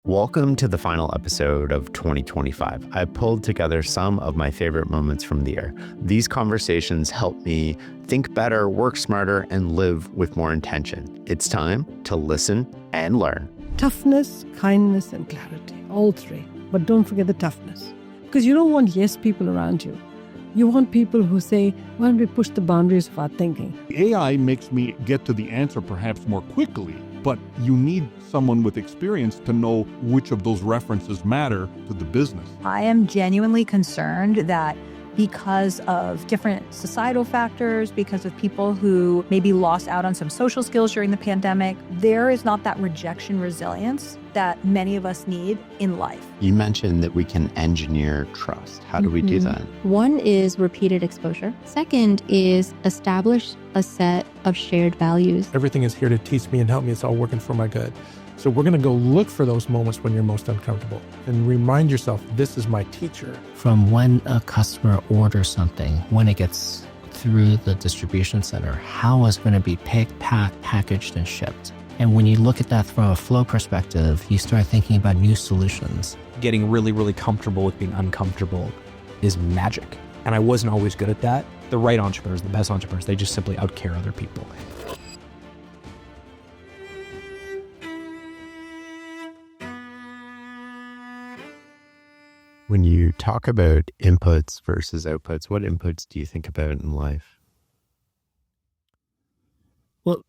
Welcome to the final episode of 2025. I pulled together some of my favorite moments from the year. These conversations help me think better, work smarter, and live with more intention. It's time to listen and learn. Toughness, kindness, and clarity, all three. But don't forget the toughness. Because you don't want yes people around you. You want people who say, why don't we push the boundaries of our thinking? AI makes me get to the answer perhaps more quickly, but you need someone with experience to know which of those references matter to the business. I am genuinely concerned that because of different societal factors, because of people who maybe lost out on some social skills during the pandemic, there is not that rejection resilience that many of us need in life. You mentioned that we can engineer trust. How do we do that? One is repeated exposure. Second is establish a set of shared values. Everything is here to teach me and help me. It's all working for my good. So we're going to go look for those moments when you're most uncomfortable and remind yourself, this is my teacher. From when a customer orders something, when it gets through the distribution center, how it's going to be picked, packed, packaged, and shipped. And when you look at that from a flow perspective, you start thinking about new solutions. Getting really, really comfortable with being uncomfortable is magic. And I wasn't always good at that. The right entrepreneurs, the best entrepreneurs, they just simply outcare other people. When you talk about inputs versus outputs, what inputs do you think about in life? Well,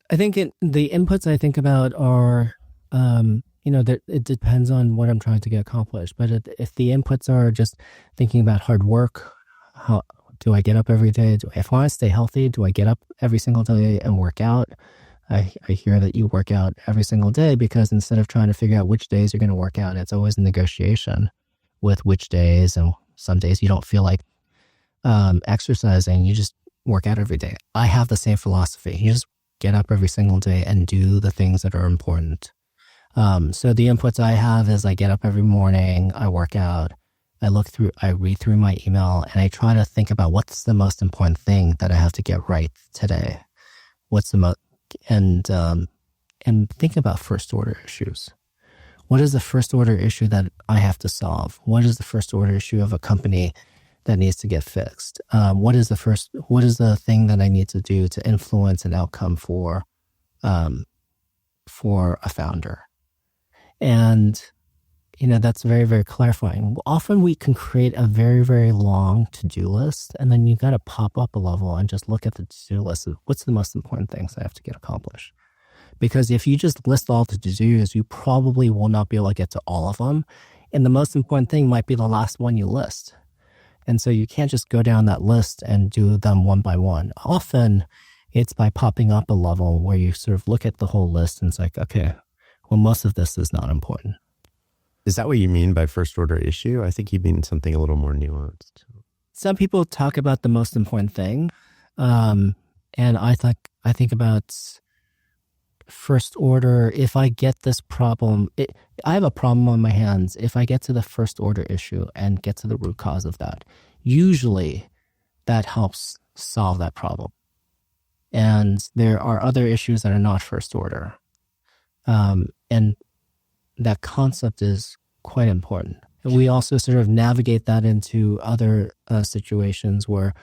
I think the inputs I think about are, it depends on what I'm trying to get accomplished. But if the inputs are just thinking about hard work, how do I get up every day? If I want to stay healthy, do I get up every single day and work out? I hear that you work out every single day because instead of trying to figure out which days you're going to work out, it's always a negotiation with which days, and some days you don't feel like exercising, you just work out every day. I have the same philosophy. You just get up every single day and do the things that are important. So the inputs I have is I get up every morning, I work out, I read through my email, and I try to think about what's the most important thing that I have to get right today. And think about first order issues. What is the first order issue that I have to solve? What is the first order issue of a company that needs to get fixed? What is the thing that I need to do to influence an outcome for a founder? And, that's very, very clarifying. Often we can create a very, very long to-do list, and then you got to pop up a level and just look at the to-do list of what's the most important things I have to get accomplished. Because if you just list all the to-dos, you probably will not be able to get to all of them. And the most important thing might be the last one you list. And so you can't just go down that list and do them one by one. Often it's by popping up a level where you sort of look at the whole list and it's like, okay, well, most of this is not important. Is that what you mean by first order issue? I think you mean something a little more nuanced. Some people talk about the most important thing. And I think about first order. If I get this problem, I have a problem on my hands. If I get to the first order issue and get to the root cause of that, usually that helps solve that problem. And there are other issues that are not first order. And that concept is quite important. And we also sort of navigate that into other situations where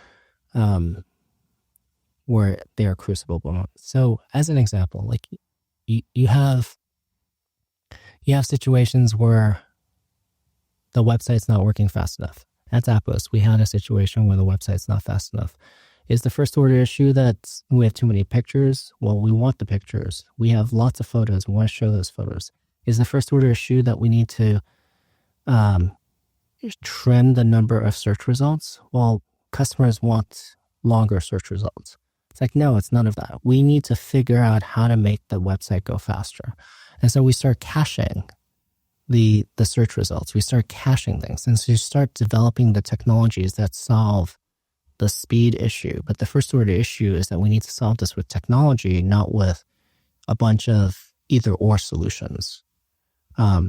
they are crucible moments. So as an example, like you have situations where the website's not working fast enough. At Zappos, we had a situation where the website's not fast enough. Is the first order issue that we have too many pictures? Well, we want the pictures. We have lots of photos. We want to show those photos. Is the first order issue that we need to trim the number of search results? Well, customers want longer search results. It's like, no, it's none of that. We need to figure out how to make the website go faster. And so we start caching the search results. We start caching things. And so you start developing the technologies that solve the speed issue. But the first order issue is that we need to solve this with technology, not with a bunch of either or solutions.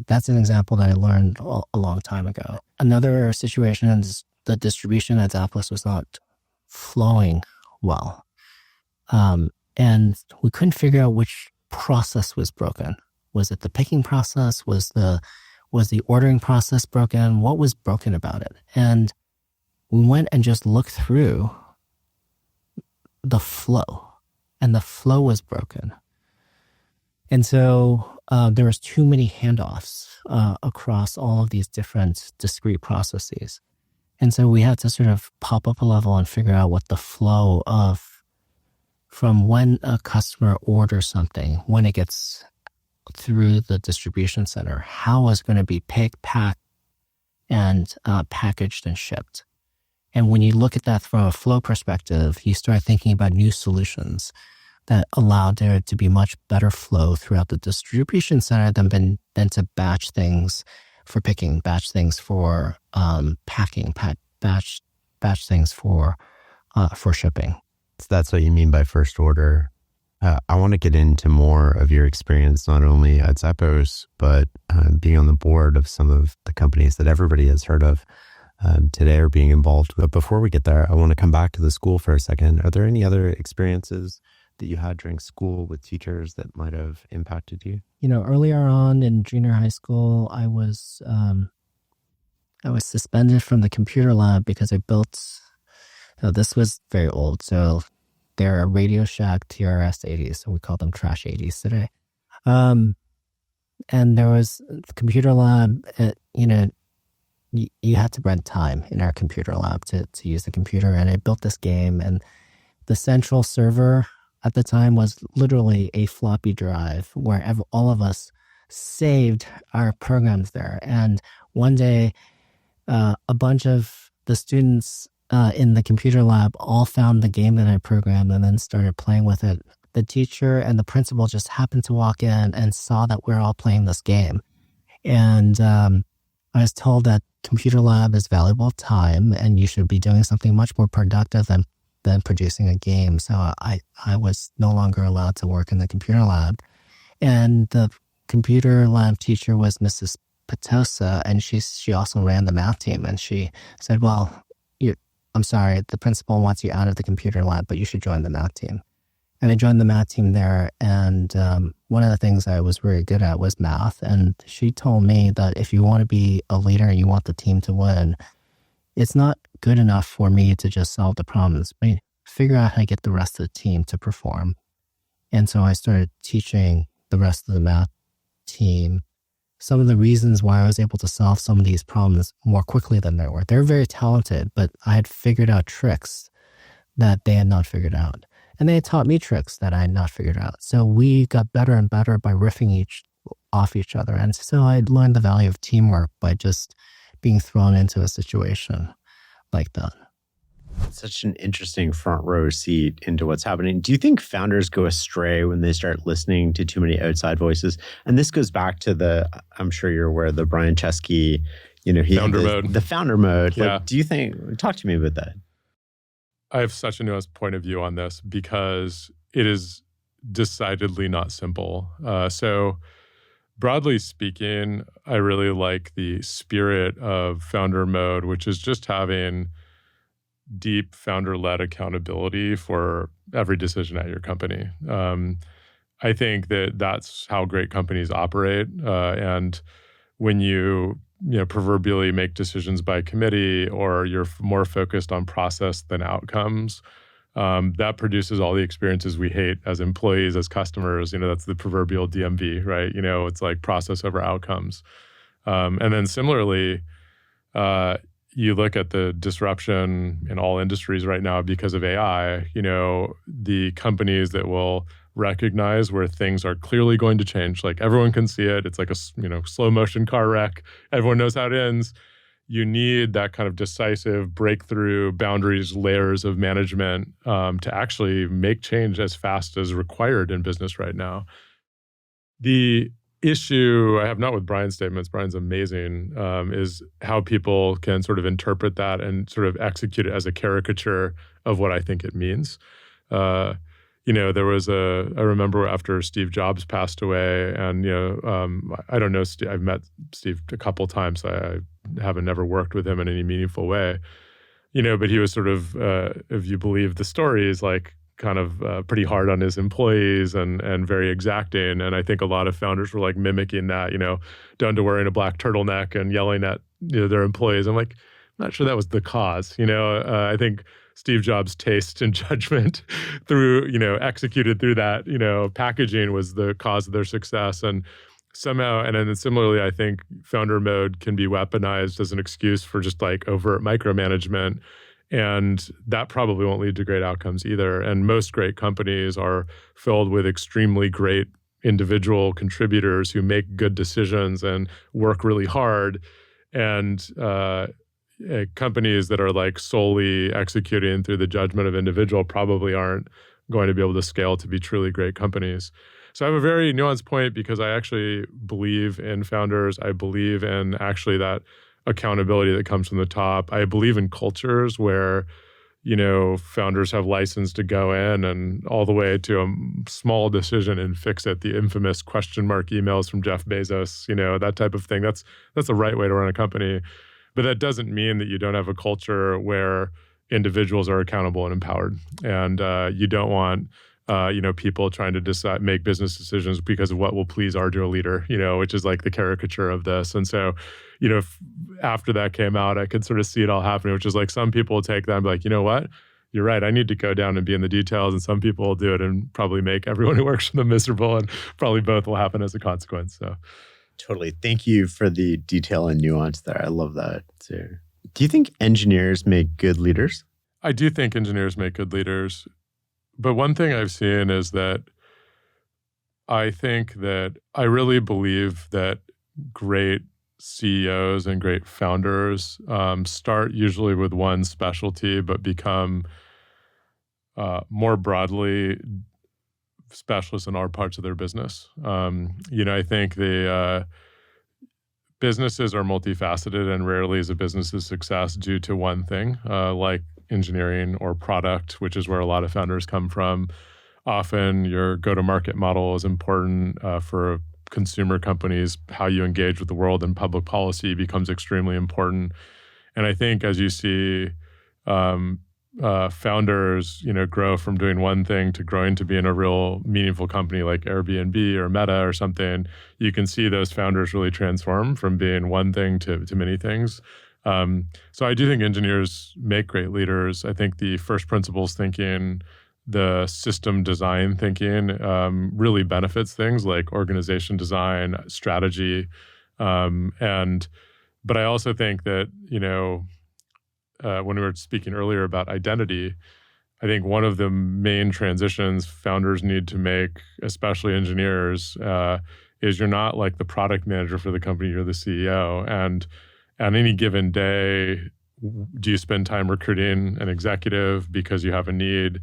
That's an example that I learned a long time ago. Another situation is the distribution at Zappos was not flowing well. And we couldn't figure out which process was broken. Was it the picking process? Was the ordering process broken? What was broken about it? And we went and just looked through the flow, and the flow was broken. And so there was too many handoffs across all of these different discrete processes. And so we had to sort of pop up a level and figure out what the flow of, from when a customer orders something, when it gets through the distribution center, how it's going to be picked, packed, and packaged and shipped. And when you look at that from a flow perspective, you start thinking about new solutions that allowed there to be much better flow throughout the distribution center than to batch things for picking, batch things for packing, batch things for shipping. So that's what you mean by first order. I want to get into more of your experience, not only at Zappos, but being on the board of some of the companies that everybody has heard of today or being involved. But before we get there, I want to come back to the school for a second. Are there any other experiences that you had during school with teachers that might have impacted you? Earlier on in junior high school, I was suspended from the computer lab because I built, this was very old, so they're a Radio Shack TRS 80s, so we call them trash 80s today. And there was the computer lab, you had to rent time in our computer lab to use the computer, and I built this game, and the central server at the time was literally a floppy drive where all of us saved our programs there. And one day, a bunch of the students in the computer lab all found the game that I programmed and then started playing with it. The teacher and the principal just happened to walk in and saw that we're all playing this game. And I was told that computer lab is valuable time and you should be doing something much more productive than producing a game. So I was no longer allowed to work in the computer lab. And the computer lab teacher was Mrs. Petosa, and she also ran the math team. And she said, well, I'm sorry, the principal wants you out of the computer lab, but you should join the math team. And I joined the math team there. And one of the things I was very good at was math. And she told me that if you want to be a leader and you want the team to win, it's not good enough for me to just solve the problems, but figure out how to get the rest of the team to perform. And so I started teaching the rest of the math team some of the reasons why I was able to solve some of these problems more quickly than they were. They're very talented, but I had figured out tricks that they had not figured out. And they had taught me tricks that I had not figured out. So we got better and better by riffing off each other. And so I learned the value of teamwork by just being thrown into a situation like that. Such an interesting front row seat into what's happening. Do you think founders go astray when they start listening to too many outside voices? And this goes back to I'm sure you're aware, the Brian Chesky, founder mode. The founder mode. Yeah. Like, do you think, talk to me about that. I have such a nuanced point of view on this because it is decidedly not simple. So broadly speaking, I really like the spirit of founder mode, which is just having deep founder-led accountability for every decision at your company. I think that's how great companies operate. And when you proverbially make decisions by committee, or you're more focused on process than outcomes, that produces all the experiences we hate as employees, as customers. That's the proverbial DMV, right? It's like process over outcomes. And then similarly, you look at the disruption in all industries right now because of AI, the companies that will recognize where things are clearly going to change, like everyone can see it. It's like a, slow motion car wreck. Everyone knows how it ends. You need that kind of decisive breakthrough boundaries, layers of management to actually make change as fast as required in business right now. The issue I have, not with Brian's statements, Brian's amazing, is how people can sort of interpret that and sort of execute it as a caricature of what I think it means. There was I remember after Steve Jobs passed away, and, I don't know, I've met Steve a couple times. I haven't never worked with him in any meaningful way, but he was sort of, if you believe the stories, like kind of pretty hard on his employees and very exacting. And I think a lot of founders were like mimicking that, down to wearing a black turtleneck and yelling at their employees. I'm like, I'm not sure that was the cause. I think Steve Jobs' taste and judgment through, executed through that, packaging was the cause of their success. And somehow, and then similarly, I think founder mode can be weaponized as an excuse for just like overt micromanagement. And that probably won't lead to great outcomes either. And most great companies are filled with extremely great individual contributors who make good decisions and work really hard. And companies that are like solely executing through the judgment of individual probably aren't going to be able to scale to be truly great companies. So I have a very nuanced point because I actually believe in founders. I believe in actually that accountability that comes from the top. I believe in cultures where, founders have license to go in and all the way to a small decision and fix it. The infamous question mark emails from Jeff Bezos, that type of thing. That's the right way to run a company. But that doesn't mean that you don't have a culture where individuals are accountable and empowered. And you don't want people trying to make business decisions because of what will please our dear leader, which is like the caricature of this. And so, after that came out, I could sort of see it all happening, which is like some people will take that and be like, you know what? You're right. I need to go down and be in the details. And some people will do it and probably make everyone who works for them miserable. And probably both will happen as a consequence. So, totally. Thank you for the detail and nuance there. I love that too. Do you think engineers make good leaders? I do think engineers make good leaders. But one thing I've seen is that I think that I really believe that great CEOs and great founders start usually with one specialty, but become more broadly specialists in all parts of their business. I think the businesses are multifaceted, and rarely is a business's success due to one thing, like engineering or product, which is where a lot of founders come from. Often your go-to-market model is important for consumer companies. How you engage with the world and public policy becomes extremely important. And I think as you see founders, grow from doing one thing to growing to being a real meaningful company like Airbnb or Meta or something, you can see those founders really transform from being one thing to many things. So I do think engineers make great leaders. I think the first principles thinking, the system design thinking really benefits things like organization design, strategy. But I also think that, when we were speaking earlier about identity, I think one of the main transitions founders need to make, especially engineers, is you're not like the product manager for the company, you're the CEO. And on any given day, do you spend time recruiting an executive because you have a need?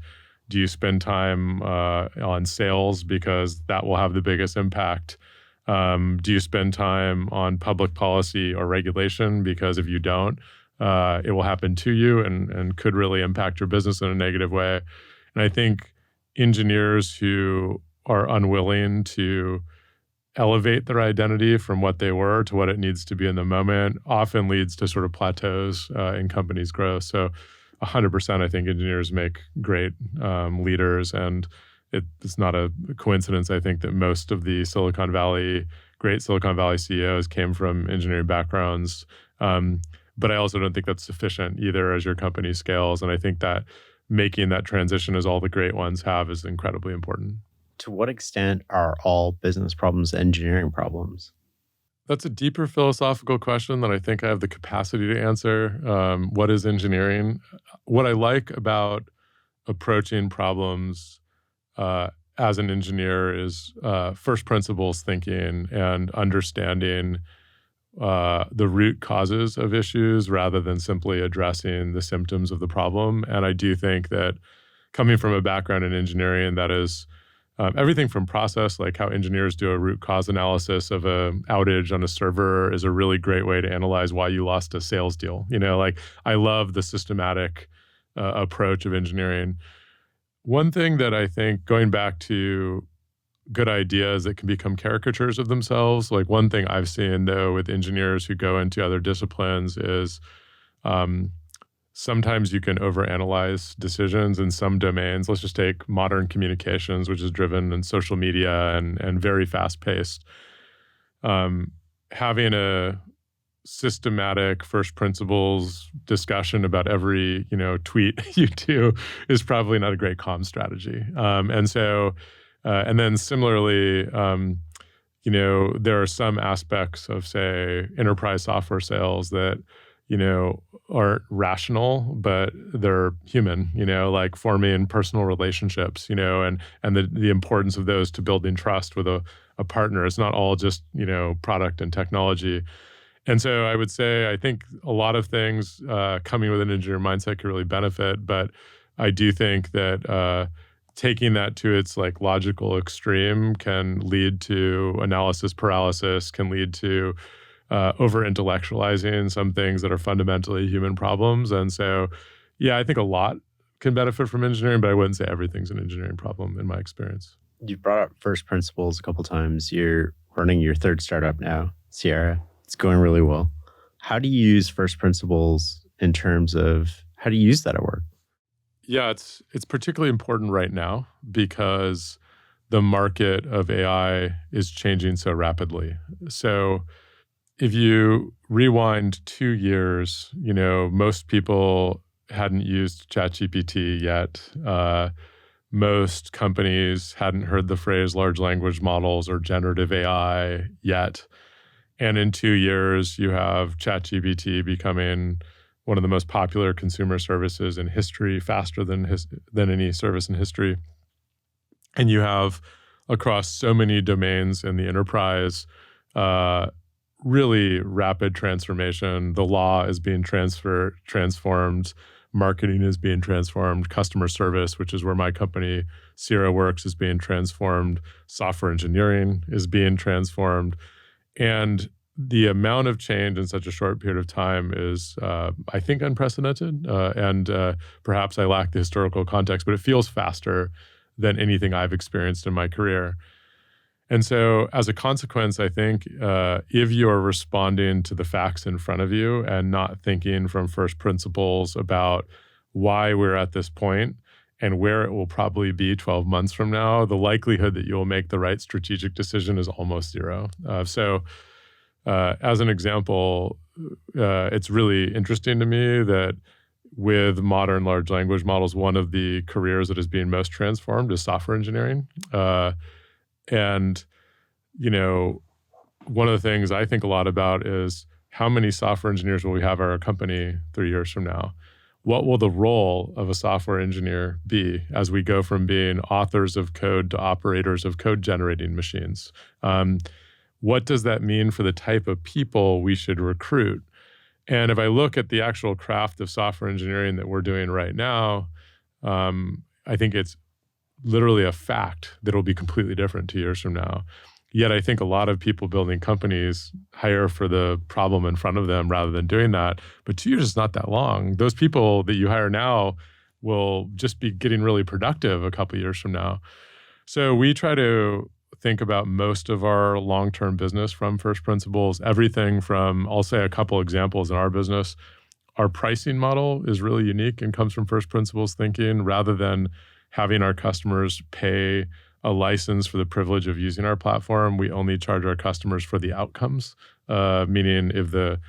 Do you spend time on sales because that will have the biggest impact? Do you spend time on public policy or regulation? Because if you don't, it will happen to you and could really impact your business in a negative way. And I think engineers who are unwilling to elevate their identity from what they were to what it needs to be in the moment often leads to sort of plateaus in companies' growth. So 100%, I think engineers make great leaders. And it's not a coincidence, I think, that most of the great Silicon Valley CEOs came from engineering backgrounds. But I also don't think that's sufficient either as your company scales. And I think that making that transition, as all the great ones have, is incredibly important. To what extent are all business problems engineering problems? That's a deeper philosophical question that I think I have the capacity to answer. What is engineering? What I like about approaching problems as an engineer is first principles thinking and understanding the root causes of issues rather than simply addressing the symptoms of the problem. And I do think that coming from a background in engineering that is everything from process, like how engineers do a root cause analysis of an outage on a server, is a really great way to analyze why you lost a sales deal. I love the systematic approach of engineering. One thing that I think, going back to good ideas that can become caricatures of themselves, like one thing I've seen though with engineers who go into other disciplines is sometimes you can overanalyze decisions in some domains. Let's just take modern communications, which is driven in social media and very fast-paced. Having a systematic first principles discussion about every tweet you do is probably not a great comm strategy. And then similarly, there are some aspects of, say, enterprise software sales that aren't rational, but they're human, like forming personal relationships, and the importance of those to building trust with a partner. It's not all just, product and technology. And so I would say, I think a lot of things coming with an engineer mindset can really benefit, but I do think that taking that to its like logical extreme can lead to analysis paralysis, can lead to over-intellectualizing some things that are fundamentally human problems. And so, I think a lot can benefit from engineering, but I wouldn't say everything's an engineering problem in my experience. You brought up first principles a couple times. You're running your third startup now, Sierra. It's going really well. How do you use first principles in terms of how do you use that at work? Yeah, it's particularly important right now because the market of AI is changing so rapidly. So if you rewind 2 years, most people hadn't used ChatGPT yet. Most companies hadn't heard the phrase large language models or generative AI yet. And in 2 years, you have ChatGPT becoming one of the most popular consumer services in history, faster than any service in history. And you have, across so many domains in the enterprise, really rapid transformation. The law is being transformed. Marketing is being transformed. Customer service, which is where my company, Sierra, works, is being transformed. Software engineering is being transformed. And the amount of change in such a short period of time is, I think, unprecedented. And perhaps I lack the historical context, but it feels faster than anything I've experienced in my career. And so as a consequence, I think if you are responding to the facts in front of you and not thinking from first principles about why we're at this point and where it will probably be 12 months from now, the likelihood that you'll make the right strategic decision is almost zero. So as an example, it's really interesting to me that with modern large language models, one of the careers that is being most transformed is software engineering. And, one of the things I think a lot about is how many software engineers will we have at our company 3 years from now? What will the role of a software engineer be as we go from being authors of code to operators of code-generating machines? What does that mean for the type of people we should recruit? And if I look at the actual craft of software engineering that we're doing right now, I think it's literally a fact that it'll be completely different 2 years from now. Yet I think a lot of people building companies hire for the problem in front of them rather than doing that. But 2 years is not that long. Those people that you hire now will just be getting really productive a couple of years from now. So we try to think about most of our long-term business from first principles, everything from, I'll say a couple examples in our business. Our pricing model is really unique and comes from first principles thinking rather than having our customers pay a license for the privilege of using our platform. We only charge our customers for the outcomes, meaning if the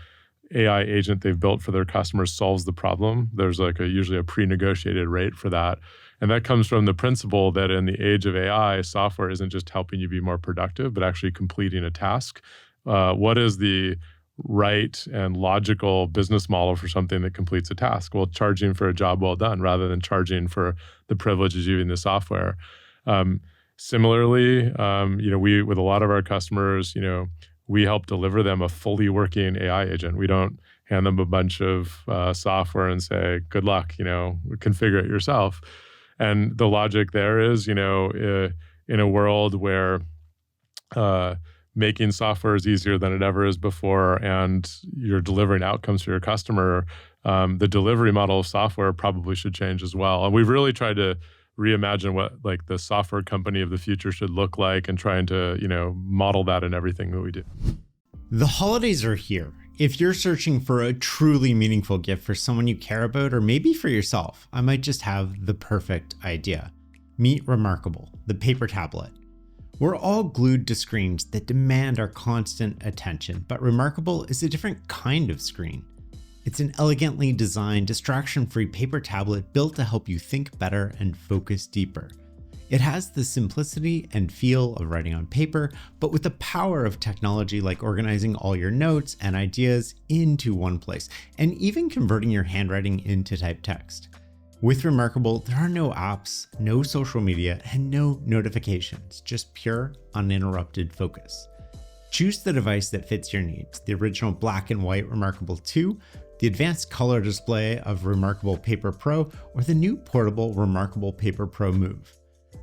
AI agent they've built for their customers solves the problem, there's like usually a pre-negotiated rate for that. And that comes from the principle that in the age of AI, software isn't just helping you be more productive, but actually completing a task. What is the right and logical business model for something that completes a task? Well, charging for a job well done rather than charging for the privileges of using the software. Similarly, we, with a lot of our customers, we help deliver them a fully working AI agent. We don't hand them a bunch of software and say, good luck, configure it yourself. And the logic there is, in a world where making software is easier than it ever is before and you're delivering outcomes for your customer, the delivery model of software probably should change as well. And we've really tried to reimagine what like the software company of the future should look like and trying to, model that in everything that we do. The holidays are here, If you're searching for a truly meaningful gift for someone you care about, or maybe for yourself, I might just have the perfect idea. Meet Remarkable, the paper tablet. We're all glued to screens that demand our constant attention, but Remarkable is a different kind of screen. It's an elegantly designed, distraction-free paper tablet built to help you think better and focus deeper. It has the simplicity and feel of writing on paper, but with the power of technology like organizing all your notes and ideas into one place, and even converting your handwriting into typed text. With Remarkable, there are no apps, no social media, and no notifications, just pure, uninterrupted focus. Choose the device that fits your needs, the original black and white Remarkable 2, the advanced color display of Remarkable Paper Pro, or the new portable Remarkable Paper Pro Move.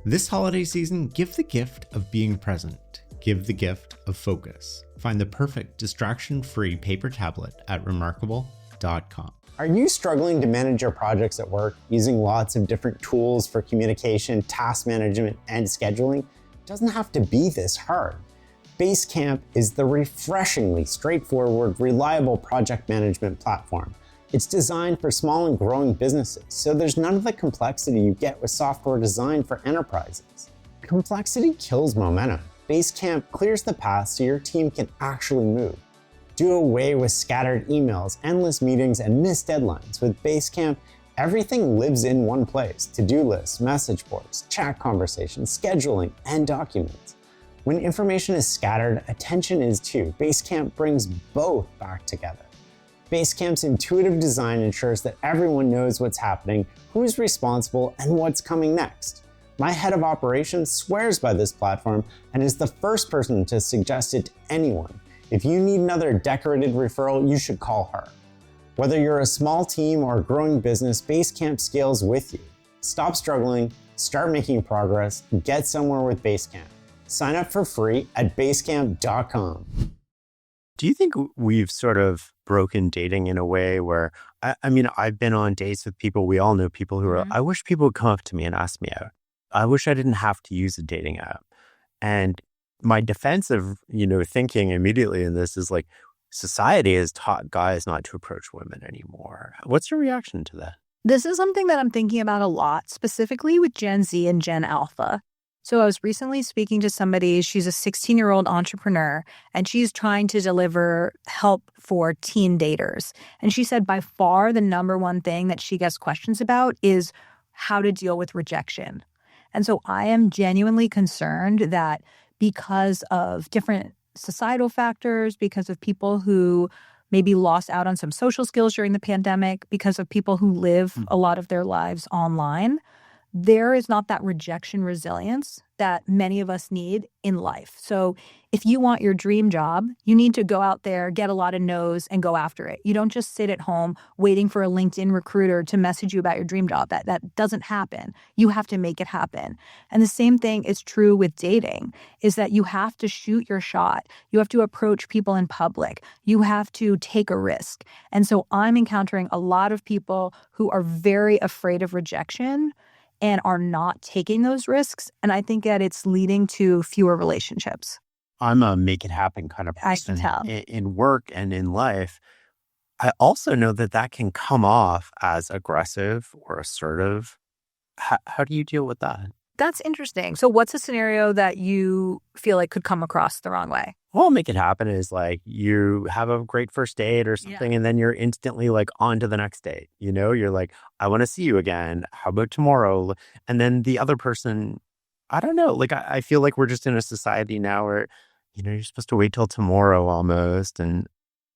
This holiday season, give the gift of being present. Give the gift of focus. Find the perfect distraction-free paper tablet at remarkable.com. Are you struggling to manage your projects at work using lots of different tools for communication, task management, and scheduling? It doesn't have to be this hard. Basecamp is the refreshingly straightforward, reliable project management platform. It's designed for small and growing businesses, so there's none of the complexity you get with software designed for enterprises. Complexity kills momentum. Basecamp clears the path so your team can actually move. Do away with scattered emails, endless meetings, and missed deadlines. With Basecamp, everything lives in one place: to-do lists, message boards, chat conversations, scheduling, and documents. When information is scattered, attention is too. Basecamp brings both back together. Basecamp's intuitive design ensures that everyone knows what's happening, who's responsible, and what's coming next. My head of operations swears by this platform and is the first person to suggest it to anyone. If you need another decorated referral, you should call her. Whether you're a small team or a growing business, Basecamp scales with you. Stop struggling, start making progress, get somewhere with Basecamp. Sign up for free at basecamp.com. Do you think we've sort of broken dating in a way where, I mean, I've been on dates with people, we all know people who are, I wish people would come up to me and ask me out. I wish I didn't have to use a dating app. And my defensive, thinking immediately in this is like, society has taught guys not to approach women anymore. What's your reaction to that? This is something that I'm thinking about a lot, specifically with Gen Z and Gen Alpha. So I was recently speaking to somebody, she's a 16-year-old entrepreneur, and she's trying to deliver help for teen daters. And she said by far the number one thing that she gets questions about is how to deal with rejection. And so I am genuinely concerned that because of different societal factors, because of people who maybe lost out on some social skills during the pandemic, because of people who live a lot of their lives online, there is not that rejection resilience that many of us need in life. So if you want your dream job, you need to go out there, get a lot of no's, and go after it. You don't just sit at home waiting for a LinkedIn recruiter to message you about your dream job. That doesn't happen. You have to make it happen. And the same thing is true with dating, is that you have to shoot your shot. You have to approach people in public. You have to take a risk. And so I'm encountering a lot of people who are very afraid of rejection and are not taking those risks. And I think that it's leading to fewer relationships. I'm a make it happen kind of person. I can tell. In work and in life. I also know that can come off as aggressive or assertive. How do you deal with that? That's interesting. So what's a scenario that you feel like could come across the wrong way? Well, make it happen is like you have a great first date or something, and then you're instantly like on to the next date. You're like, I want to see you again. How about tomorrow? And then the other person, I don't know. Like, I feel like we're just in a society now where, you're supposed to wait till tomorrow almost. And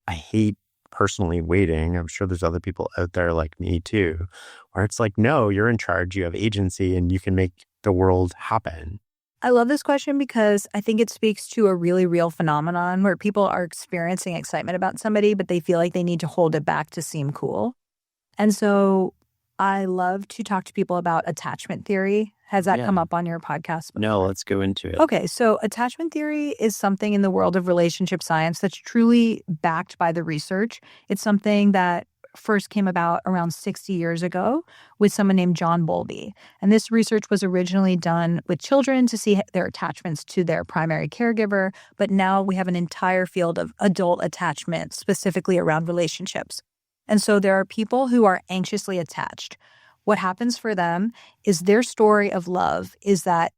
I hate personally waiting. I'm sure there's other people out there like me too, where it's like, no, you're in charge. You have agency and you can make the world happen. I love this question because I think it speaks to a really real phenomenon where people are experiencing excitement about somebody, but they feel like they need to hold it back to seem cool. And so I love to talk to people about attachment theory. Has that come up on your podcast before? No, let's go into it. Okay, so attachment theory is something in the world of relationship science that's truly backed by the research. It's something that first came about around 60 years ago with someone named John Bowlby. And this research was originally done with children to see their attachments to their primary caregiver. But now we have an entire field of adult attachment specifically around relationships. And so there are people who are anxiously attached. What happens for them is their story of love is that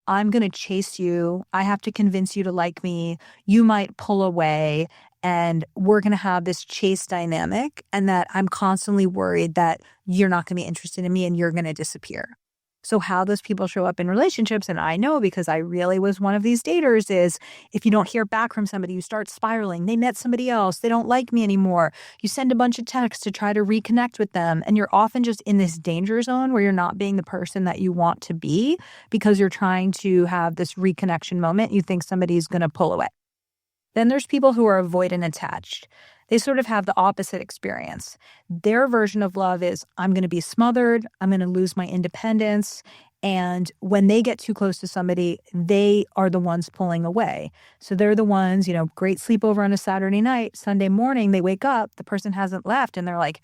I'm going to chase you. I have to convince you to like me. You might pull away and we're going to have this chase dynamic, and that I'm constantly worried that you're not going to be interested in me and you're going to disappear. So how those people show up in relationships, and I know because I really was one of these daters, is if you don't hear back from somebody, you start spiraling. They met somebody else. They don't like me anymore. You send a bunch of texts to try to reconnect with them. And you're often just in this danger zone where you're not being the person that you want to be because you're trying to have this reconnection moment. You think somebody's going to pull away. Then there's people who are avoidant attached. They sort of have the opposite experience. Their version of love is, I'm going to be smothered, I'm going to lose my independence, and when they get too close to somebody, they are the ones pulling away. So they're the ones, great sleepover on a Saturday night, Sunday morning, they wake up, the person hasn't left, and they're like,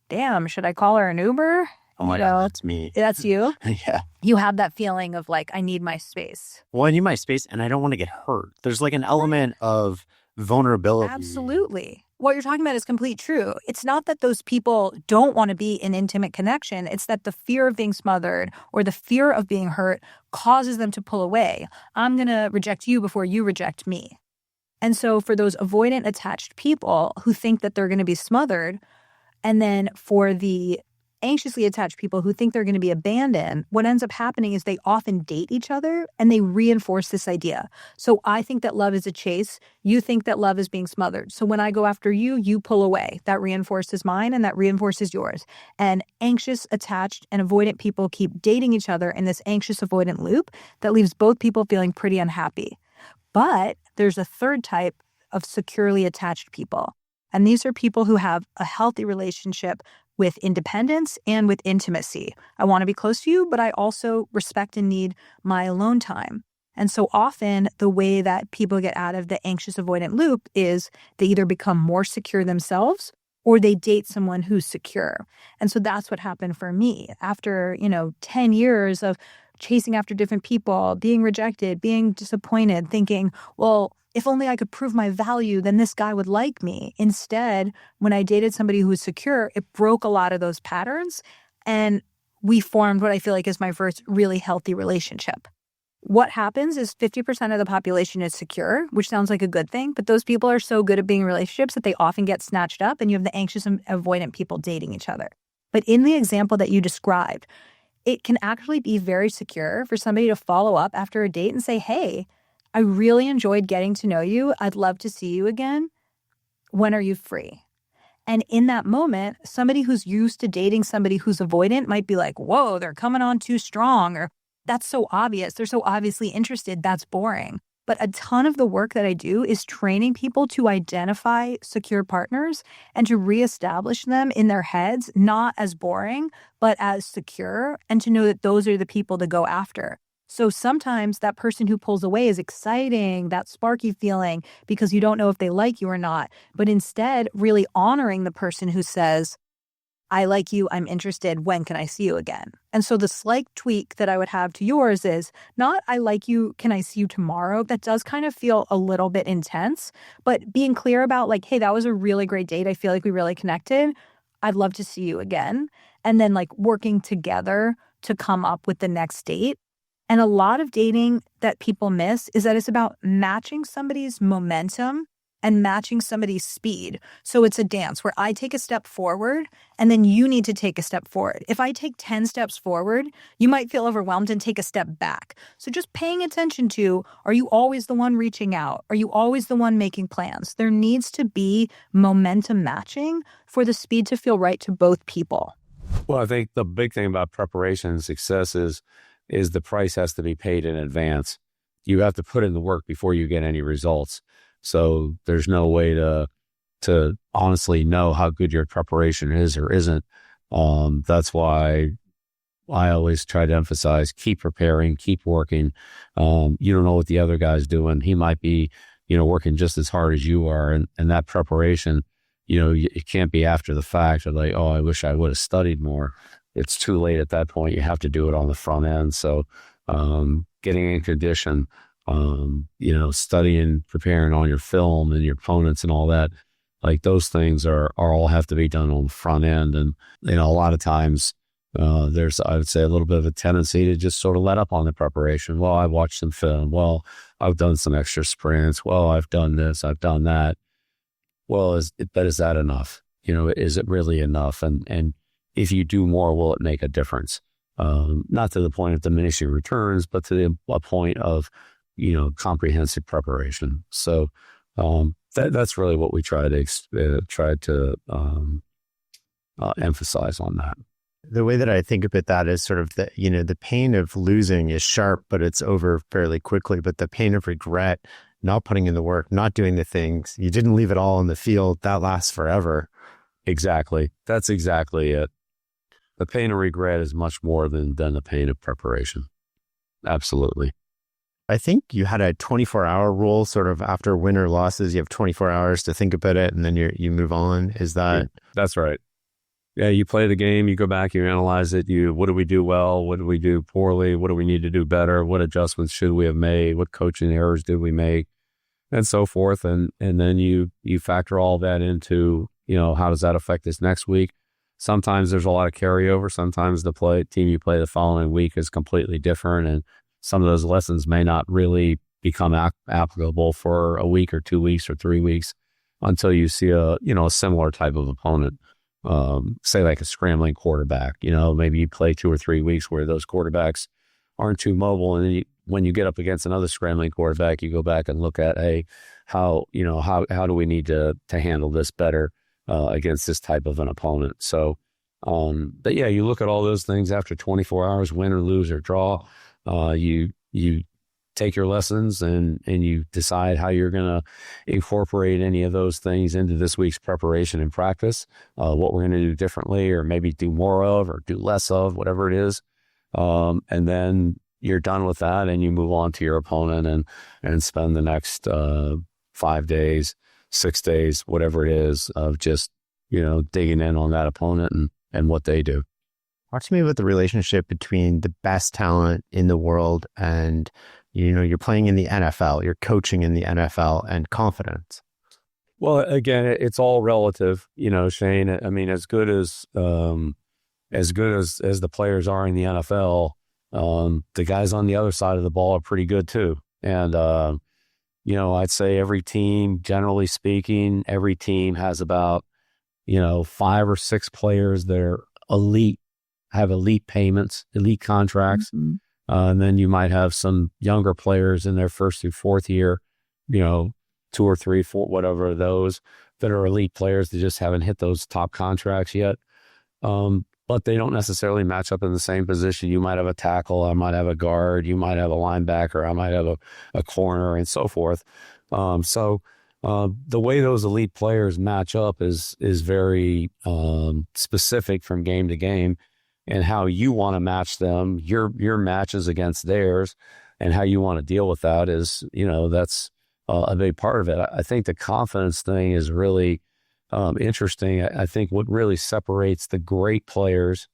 damn, should I call her an Uber? Oh my God, that's me. That's you? Yeah. You have that feeling of like, I need my space. Well, I need my space and I don't want to get hurt. There's like an element of vulnerability. Absolutely. What you're talking about is complete true. It's not that those people don't want to be in intimate connection. It's that the fear of being smothered or the fear of being hurt causes them to pull away. I'm going to reject you before you reject me. And so for those avoidant attached people who think that they're going to be smothered, and then for the anxiously attached people who think they're going to be abandoned, what ends up happening is they often date each other and they reinforce this idea. So I think that love is a chase. You think that love is being smothered. So when I go after you, you pull away. That reinforces mine and that reinforces yours. And anxious, attached, and avoidant people keep dating each other in this anxious avoidant loop that leaves both people feeling pretty unhappy. But there's a third type of securely attached people. And these are people who have a healthy relationship with independence and with intimacy. I want to be close to you, but I also respect and need my alone time. And so often the way that people get out of the anxious avoidant loop is they either become more secure themselves or they date someone who's secure. And so that's what happened for me. After, 10 years of chasing after different people, being rejected, being disappointed, thinking, well, if only I could prove my value, then this guy would like me. Instead, when I dated somebody who was secure, it broke a lot of those patterns. And we formed what I feel like is my first really healthy relationship. What happens is 50% of the population is secure, which sounds like a good thing. But those people are so good at being in relationships that they often get snatched up. And you have the anxious and avoidant people dating each other. But in the example that you described, it can actually be very secure for somebody to follow up after a date and say, hey, I really enjoyed getting to know you. I'd love to see you again. When are you free? And in that moment, somebody who's used to dating somebody who's avoidant might be like, whoa, they're coming on too strong, or that's so obvious. They're so obviously interested. That's boring. But a ton of the work that I do is training people to identify secure partners and to reestablish them in their heads, not as boring, but as secure, and to know that those are the people to go after. So sometimes that person who pulls away is exciting, that sparky feeling, because you don't know if they like you or not. But instead, really honoring the person who says, I like you, I'm interested, when can I see you again? And so the slight tweak that I would have to yours is not, I like you, can I see you tomorrow? That does kind of feel a little bit intense, but being clear about like, hey, that was a really great date. I feel like we really connected. I'd love to see you again. And then like working together to come up with the next date. And a lot of dating that people miss is that it's about matching somebody's momentum and matching somebody's speed. So it's a dance where I take a step forward and then you need to take a step forward. If I take 10 steps forward, you might feel overwhelmed and take a step back. So just paying attention to, are you always the one reaching out? Are you always the one making plans? There needs to be momentum matching for the speed to feel right to both people. Well, I think the big thing about preparation and success is the price has to be paid in advance. You have to put in the work before you get any results. So there's no way to honestly know how good your preparation is or isn't. That's why I always try to emphasize, keep preparing, keep working. You don't know what the other guy's doing. He might be, working just as hard as you are. And that preparation, it can't be after the fact of like, oh, I wish I would have studied more. It's too late at that point. You have to do it on the front end. So getting in condition, studying, preparing on your film and your opponents and all that, like those things are all have to be done on the front end. And, a lot of times there's, I would say, a little bit of a tendency to just sort of let up on the preparation. Well, I've watched some film. Well, I've done some extra sprints. Well, I've done this, I've done that. Well, is that enough? Is it really enough? And if you do more, will it make a difference? Not to the point of diminishing returns, but to a point of, comprehensive preparation. So that's really what we try to emphasize on that. The way that I think about that is sort of the pain of losing is sharp, but it's over fairly quickly. But the pain of regret, not putting in the work, not doing the things, you didn't leave it all in the field, that lasts forever. Exactly. That's exactly it. The pain of regret is much more than the pain of preparation. Absolutely. I think you had a 24-hour rule, sort of after win or losses, you have 24 hours to think about it and then you move on. Is that? That's right. Yeah, you play the game, you go back, you analyze it, what do we do well? What do we do poorly? What do we need to do better? What adjustments should we have made? What coaching errors did we make? And so forth. And then you factor all that into, how does that affect this next week? Sometimes there's a lot of carryover. Sometimes the team you play the following week is completely different. And some of those lessons may not really become applicable for a week or 2 weeks or 3 weeks until you see a similar type of opponent. Say like a scrambling quarterback, maybe you play 2 or 3 weeks where those quarterbacks aren't too mobile. And then when you get up against another scrambling quarterback, you go back and look at, hey, how do we need to handle this better against this type of an opponent? So, but yeah, you look at all those things after 24 hours, win or lose or draw, you take your lessons and you decide how you're going to incorporate any of those things into this week's preparation and practice, what we're going to do differently or maybe do more of or do less of, whatever it is. And then you're done with that and you move on to your opponent and spend the next 5 days, 6 days, whatever it is, of just, digging in on that opponent and what they do. Talk to me about the relationship between the best talent in the world and, you're playing in the NFL, you're coaching in the NFL, and confidence. Well, again, it's all relative, Shane. I mean, as good as the players are in the NFL, the guys on the other side of the ball are pretty good too. And, I'd say every team, generally speaking, every team has about, 5 or 6 players that are elite, have elite payments, elite contracts. Mm-hmm. And then you might have some younger players in their first through fourth year, 2 or 3, 4, whatever those that are elite players that just haven't hit those top contracts yet. But they don't necessarily match up in the same position. You might have a tackle, I might have a guard, you might have a linebacker, I might have a corner and so forth. So the way those elite players match up is very specific from game to game. And how you want to match them, your matches against theirs, and how you want to deal with that is, that's a big part of it. I think the confidence thing is really interesting. I think what really separates the great players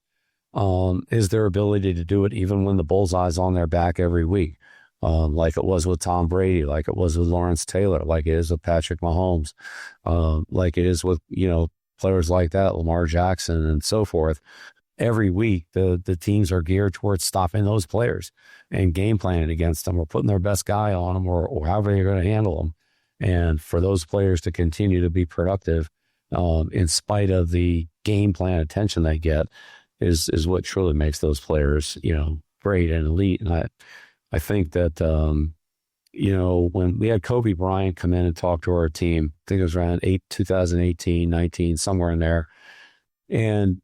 is their ability to do it even when the bullseye's on their back every week, like it was with Tom Brady, like it was with Lawrence Taylor, like it is with Patrick Mahomes, like it is with, players like that, Lamar Jackson and so forth. Every week, the teams are geared towards stopping those players and game planning against them or putting their best guy on them or however you're going to handle them. And for those players to continue to be productive in spite of the game plan attention they get is what truly makes those players, great and elite. And I think that, when we had Kobe Bryant come in and talk to our team, I think it was around 2018, 19, somewhere in there. And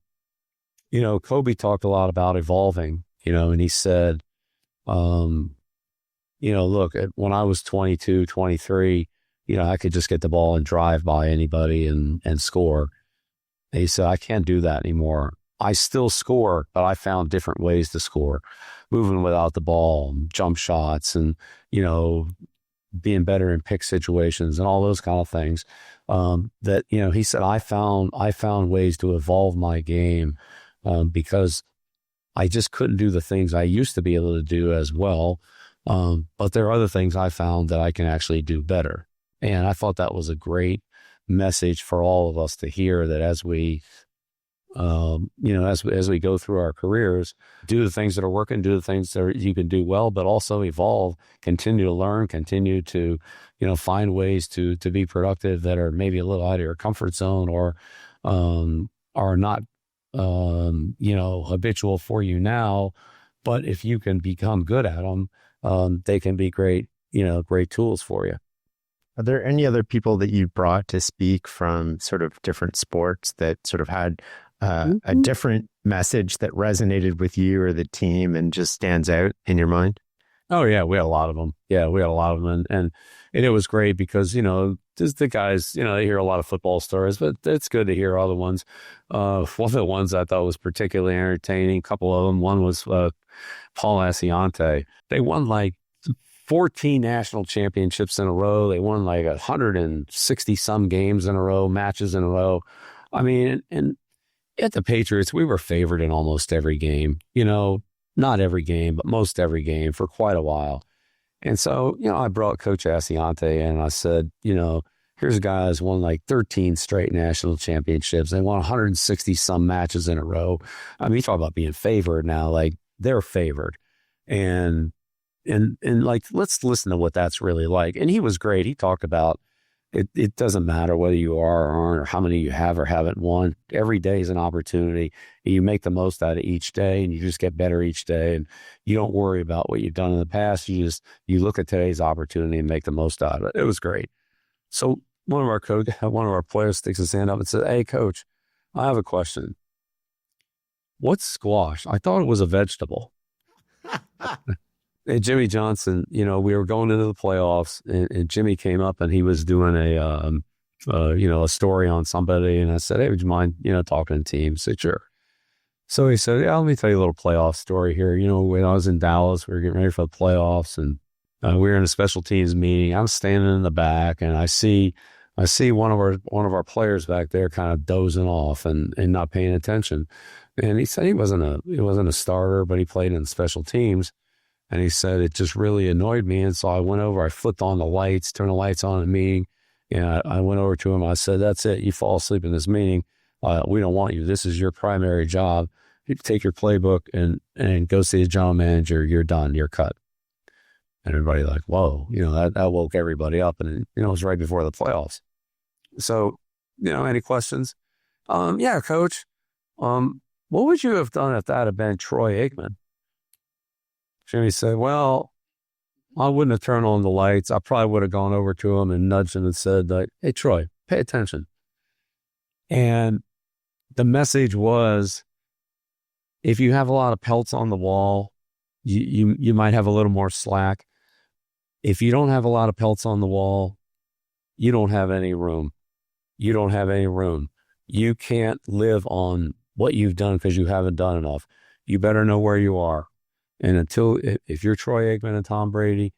Kobe talked a lot about evolving, and he said, look, when I was 22, 23, I could just get the ball and drive by anybody and score. And he said, I can't do that anymore. I still score, but I found different ways to score, moving without the ball, jump shots and, being better in pick situations and all those kind of things. That, you know, he said, I found ways to evolve my game because I just couldn't do the things I used to be able to do as well. But there are other things I found that I can actually do better. And I thought that was a great message for all of us to hear, that as we, you know, as we go through our careers, do the things that are working, do the things that you can do well, but also evolve, continue to learn, continue to, you know, find ways to be productive that are maybe a little out of your comfort zone, or are not, you know, habitual for you now. But if you can become good at them, they can be great, you know, great tools for you. Are there any other people that you brought to speak from sort of different sports that sort of had a different message that resonated with you or the team and just stands out in your mind? Oh yeah, we had a lot of them. Yeah, we had a lot of them, and it was great because, you know, just the guys, you know, they hear a lot of football stories, but it's good to hear other ones. One of the ones I thought was particularly entertaining, a couple of them. One was Paul Asciante. They won like 14 national championships in a row. They won like 160 some games in a row, matches in a row. I mean, and at the Patriots, we were favored in almost every game, you know, not every game, but most every game for quite a while. And so, you know, I brought Coach Asciante in and I said, you know, here's a guy who's won like 13 straight national championships. They won 160 some matches in a row. I mean, you talk about being favored now, like they're favored. And like, let's listen to what that's really like. And he was great. He talked about it doesn't matter whether you are or aren't, or how many you have or haven't won. Every day is an opportunity. You make the most out of each day, and you just get better each day. And you don't worry about what you've done in the past. You look at today's opportunity and make the most out of it. It was great. So one of our players sticks his hand up and said, "Hey, Coach, I have a question. What's squash? I thought it was a vegetable." And Jimmy Johnson, you know, we were going into the playoffs, and Jimmy came up and he was doing a story on somebody. And I said, "Hey, would you mind, you know, talking to the team?" He said, "Sure." So he said, "Yeah, let me tell you a little playoff story here. You know, when I was in Dallas, we were getting ready for the playoffs, and we were in a special teams meeting. I'm standing in the back, and I see one of our players back there kind of dozing off and not paying attention. And he said he wasn't a starter, but he played in special teams. And he said, it just really annoyed me. And so I went over, I flipped on the lights, turned the lights on in the meeting. And I went over to him. I said, that's it. You fall asleep in this meeting. We don't want you. This is your primary job. You take your playbook and go see the general manager. You're done. You're cut." And everybody like, whoa, you know, that woke everybody up. And, you know, it was right before the playoffs. So, you know, any questions? Yeah, Coach. What would you have done if that had been Troy Aikman? Jimmy said, "Well, I wouldn't have turned on the lights. I probably would have gone over to him and nudged him and said, like, 'Hey, Troy, pay attention.'" And the message was, if you have a lot of pelts on the wall, you might have a little more slack. If you don't have a lot of pelts on the wall, you don't have any room. You don't have any room. You can't live on what you've done because you haven't done enough. You better know where you are. And if you're Troy Aikman and Tom Brady,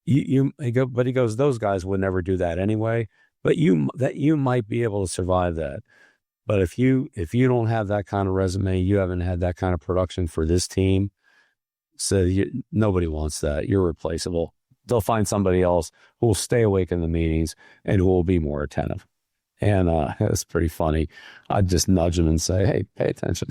but he goes, those guys would never do that anyway. But you might be able to survive that. But if you don't have that kind of resume, you haven't had that kind of production for this team. So nobody wants that. You're replaceable. They'll find somebody else who will stay awake in the meetings and who will be more attentive. And it's pretty funny. I'd just nudge him and say, "Hey, pay attention."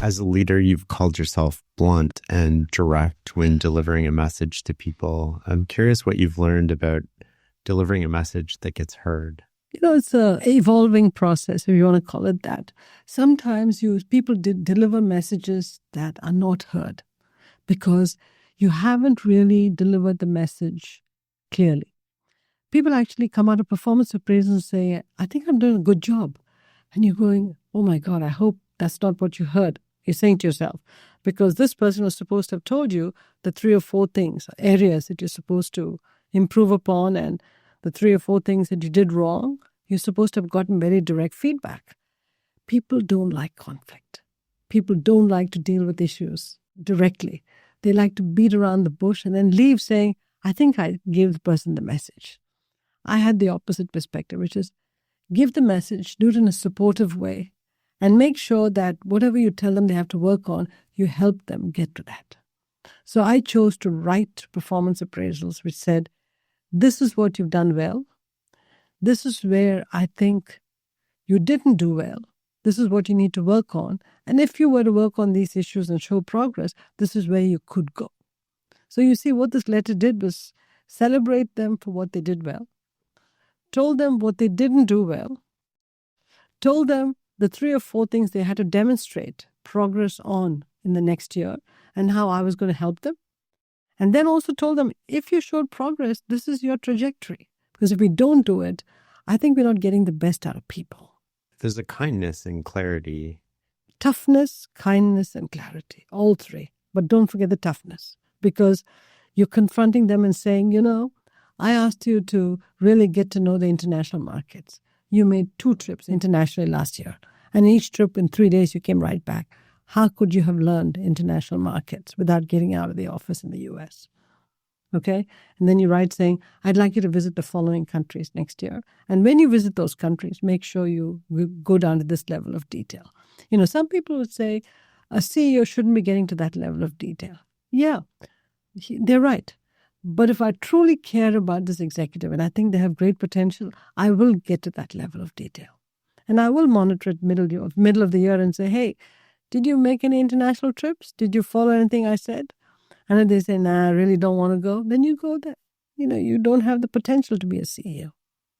As a leader, you've called yourself blunt and direct when delivering a message to people. I'm curious what you've learned about delivering a message that gets heard. You know, it's an evolving process, if you want to call it that. Sometimes people deliver messages that are not heard because you haven't really delivered the message clearly. People actually come out of performance appraisals and say, "I think I'm doing a good job." And you're going, "Oh my God, I hope that's not what you heard." You're saying to yourself, because this person was supposed to have told you the 3 or 4 things, areas that you're supposed to improve upon, and the 3 or 4 things that you did wrong. You're supposed to have gotten very direct feedback. People don't like conflict. People don't like to deal with issues directly. They like to beat around the bush and then leave saying, I think I gave the person the message. I had the opposite perspective, which is give the message, do it in a supportive way, and make sure that whatever you tell them they have to work on, you help them get to that. So I chose to write performance appraisals which said, this is what you've done well. This is where I think you didn't do well. This is what you need to work on. And if you were to work on these issues and show progress, this is where you could go. So you see, what this letter did was celebrate them for what they did well, told them what they didn't do well, told them the 3 or 4 things they had to demonstrate progress on in the next year and how I was going to help them. And then also told them, if you showed progress, this is your trajectory. Because if we don't do it, I think we're not getting the best out of people. There's a kindness and clarity. Toughness, kindness, and clarity, all 3. But don't forget the toughness, because you're confronting them and saying, I asked you to really get to know the international markets. You made 2 trips internationally last year. And each trip in 3 days, you came right back. How could you have learned international markets without getting out of the office in the US? Okay? And then you write saying, I'd like you to visit the following countries next year. And when you visit those countries, make sure you go down to this level of detail. Some people would say a CEO shouldn't be getting to that level of detail. Yeah, they're right. But if I truly care about this executive and I think they have great potential, I will get to that level of detail. And I will monitor it middle of the year and say, hey, did you make any international trips? Did you follow anything I said? And if they say, nah, I really don't want to go, then you go there. You don't have the potential to be a CEO.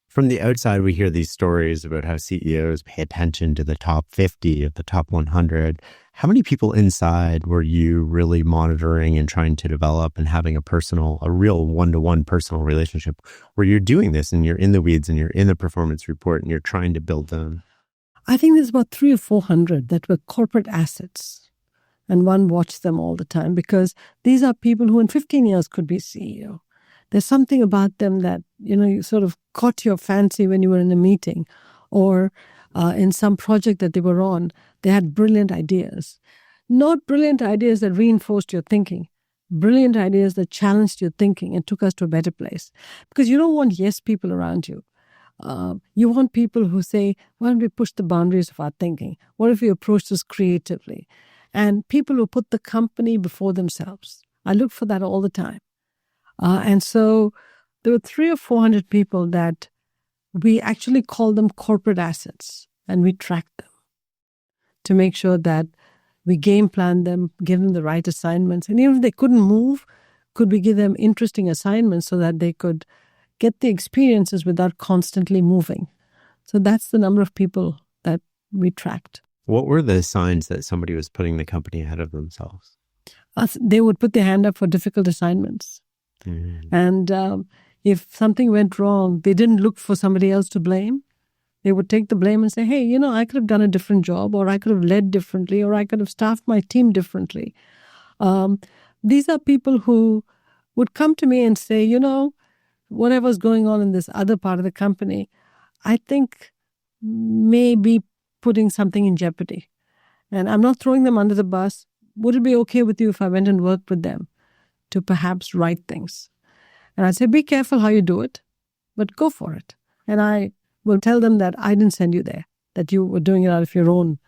From the outside, we hear these stories about how CEOs pay attention to the top 50 of the top 100. How many people inside were you really monitoring and trying to develop and having a real one-to-one personal relationship where you're doing this and you're in the weeds and you're in the performance report and you're trying to build them? I think there's about 300 or 400 that were corporate assets. And one watched them all the time because these are people who in 15 years could be CEO. There's something about them that, you sort of caught your fancy when you were in a meeting or in some project that they were on. They had brilliant ideas. Not brilliant ideas that reinforced your thinking. Brilliant ideas that challenged your thinking and took us to a better place. Because you don't want yes people around you. You want people who say, why don't we push the boundaries of our thinking? What if we approach this creatively? And people who put the company before themselves. I look for that all the time. And so there were 300 or 400 people that we actually call them corporate assets, and we track them to make sure that we game plan them, give them the right assignments. And even if they couldn't move, could we give them interesting assignments so that they could get the experiences without constantly moving? So that's the number of people that we tracked. What were the signs that somebody was putting the company ahead of themselves? They would put their hand up for difficult assignments. And if something went wrong, they didn't look for somebody else to blame. They would take the blame and say, hey, I could have done a different job, or I could have led differently, or I could have staffed my team differently. These are people who would come to me and say, whatever's going on in this other part of the company, I think may be putting something in jeopardy. And I'm not throwing them under the bus. Would it be okay with you if I went and worked with them to perhaps write things? And I'd say, be careful how you do it, but go for it. And I will tell them that I didn't send you there, that you were doing it out of your own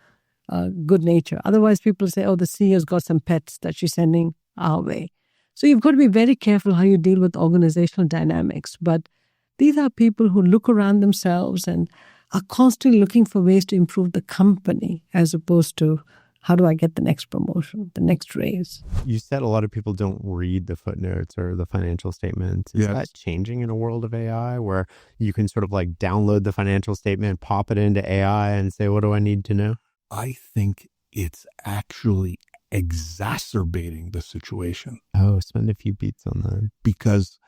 good nature. Otherwise, people say, oh, the CEO's got some pets that she's sending our way. So you've got to be very careful how you deal with organizational dynamics. But these are people who look around themselves and are constantly looking for ways to improve the company as opposed to how do I get the next promotion, the next raise. You said a lot of people don't read the footnotes or the financial statements. Is that changing in a world of AI where you can sort of like download the financial statement, pop it into AI and say, what do I need to know? I think it's actually exacerbating the situation. Oh, spend a few beats on that. Because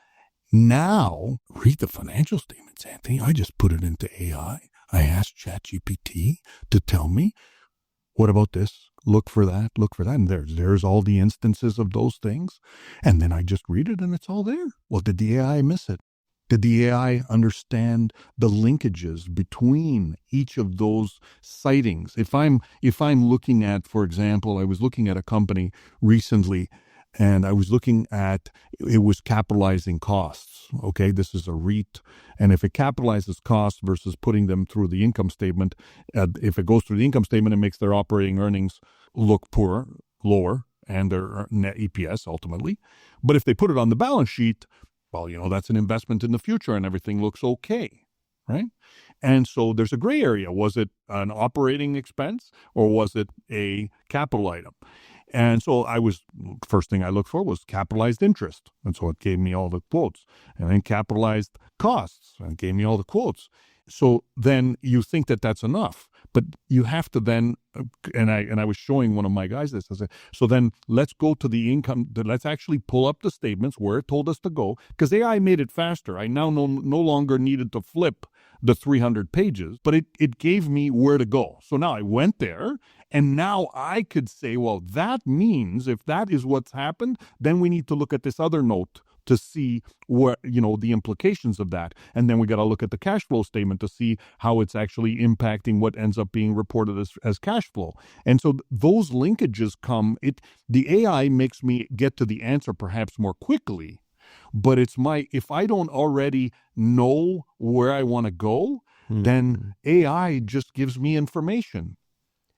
now, read the financial statements, Anthony. I just put it into AI. I asked ChatGPT to tell me, what about this? Look for that, look for that. And there's all the instances of those things. And then I just read it and it's all there. Well, did the AI miss it? Did the AI understand the linkages between each of those sightings? If I'm looking at, for example, I was looking at a company recently And I was looking at, it was capitalizing costs. Okay, this is a REIT. And if it capitalizes costs versus putting them through the income statement, if it goes through the income statement, it makes their operating earnings look poor, lower, and their net EPS ultimately. But if they put it on the balance sheet, well, that's an investment in the future and everything looks okay, right? And so there's a gray area. Was it an operating expense or was it a capital item? And so first thing I looked for was capitalized interest. And so it gave me all the quotes. And then capitalized costs, and it gave me all the quotes. So then you think that that's enough. But you have to then, and I was showing one of my guys this, I said, so then let's go to the income, let's actually pull up the statements where it told us to go, because AI made it faster. I now no longer needed to flip the 300 pages, but it gave me where to go. So now I went there, and now I could say, well, that means if that is what's happened, then we need to look at this other note to see what, the implications of that. And then we got to look at the cash flow statement to see how it's actually impacting what ends up being reported as cash flow. And so those linkages the AI makes me get to the answer perhaps more quickly, but if I don't already know where I want to go, then AI just gives me information.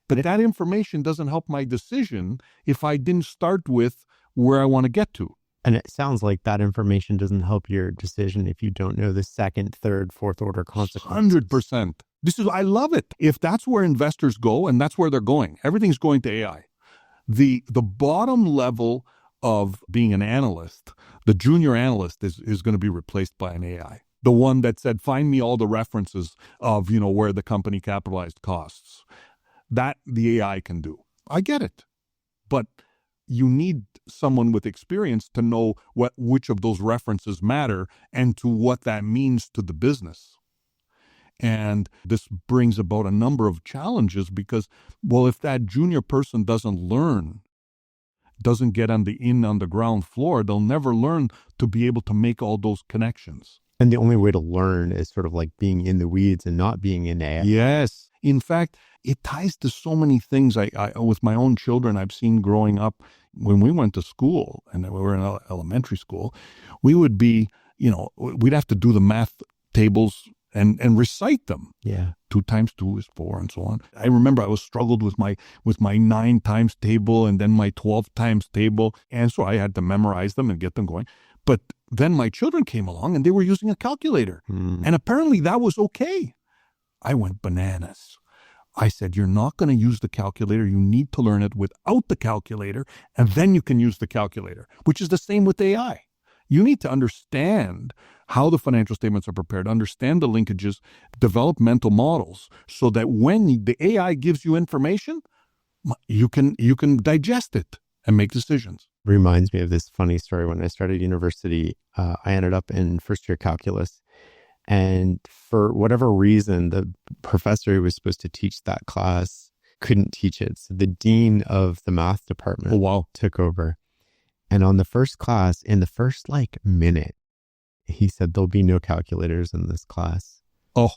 But that information doesn't help my decision if I didn't start with where I want to get to. And it sounds like that information doesn't help your decision if you don't know the second, third, fourth order consequences. 100%. I love it. If that's where investors go, and that's where they're going, everything's going to AI. The bottom level of being an analyst, the junior analyst is going to be replaced by an AI. The one that said, find me all the references of, where the company capitalized costs. That the AI can do. I get it. But you need someone with experience to know which of those references matter and to what that means to the business. And this brings about a number of challenges because, well, if that junior person doesn't get on the ground floor, they'll never learn to be able to make all those connections. And the only way to learn is sort of like being in the weeds and not being in AI. Yes. In fact, it ties to so many things. I with my own children, I've seen growing up when we went to school and we were in elementary school, we would be, we'd have to do the math tables and recite them. Yeah. 2 times 2 is 4 and so on. I remember I was struggled with my 9 times table and then my 12 times table. And so I had to memorize them and get them going. But then my children came along and they were using a calculator. And apparently that was okay. I went bananas. I said, you're not going to use the calculator. You need to learn it without the calculator, and then you can use the calculator, which is the same with AI. You need to understand how the financial statements are prepared, understand the linkages, develop mental models so that when the AI gives you information, you can digest it and make decisions. Reminds me of this funny story. When I started university, I ended up in first year calculus. And for whatever reason, the professor who was supposed to teach that class couldn't teach it. So the dean of the math department took over. And on the first class, in the first minute, he said, there'll be no calculators in this class. Oh.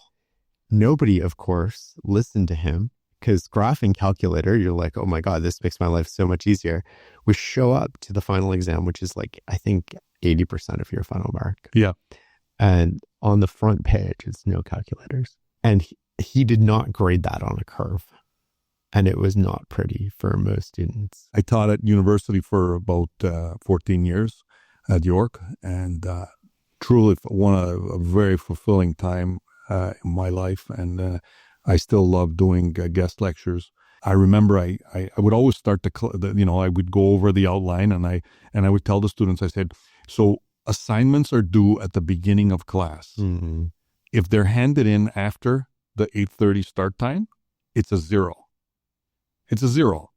Nobody, of course, listened to him because graphing calculator, you're like, oh my God, this makes my life so much easier. We show up to the final exam, which is I think 80% of your final mark. Yeah. And on the front page, it's no calculators. And he did not grade that on a curve. And it was not pretty for most students. I taught at university for about 14 years at York. And truly a very fulfilling time in my life. And I still love doing guest lectures. I remember I would always start I would go over the outline and I would tell the students, I said, so assignments are due at the beginning of class. Mm-hmm. If they're handed in after the 8:30 start time, it's a 0. It's a 0.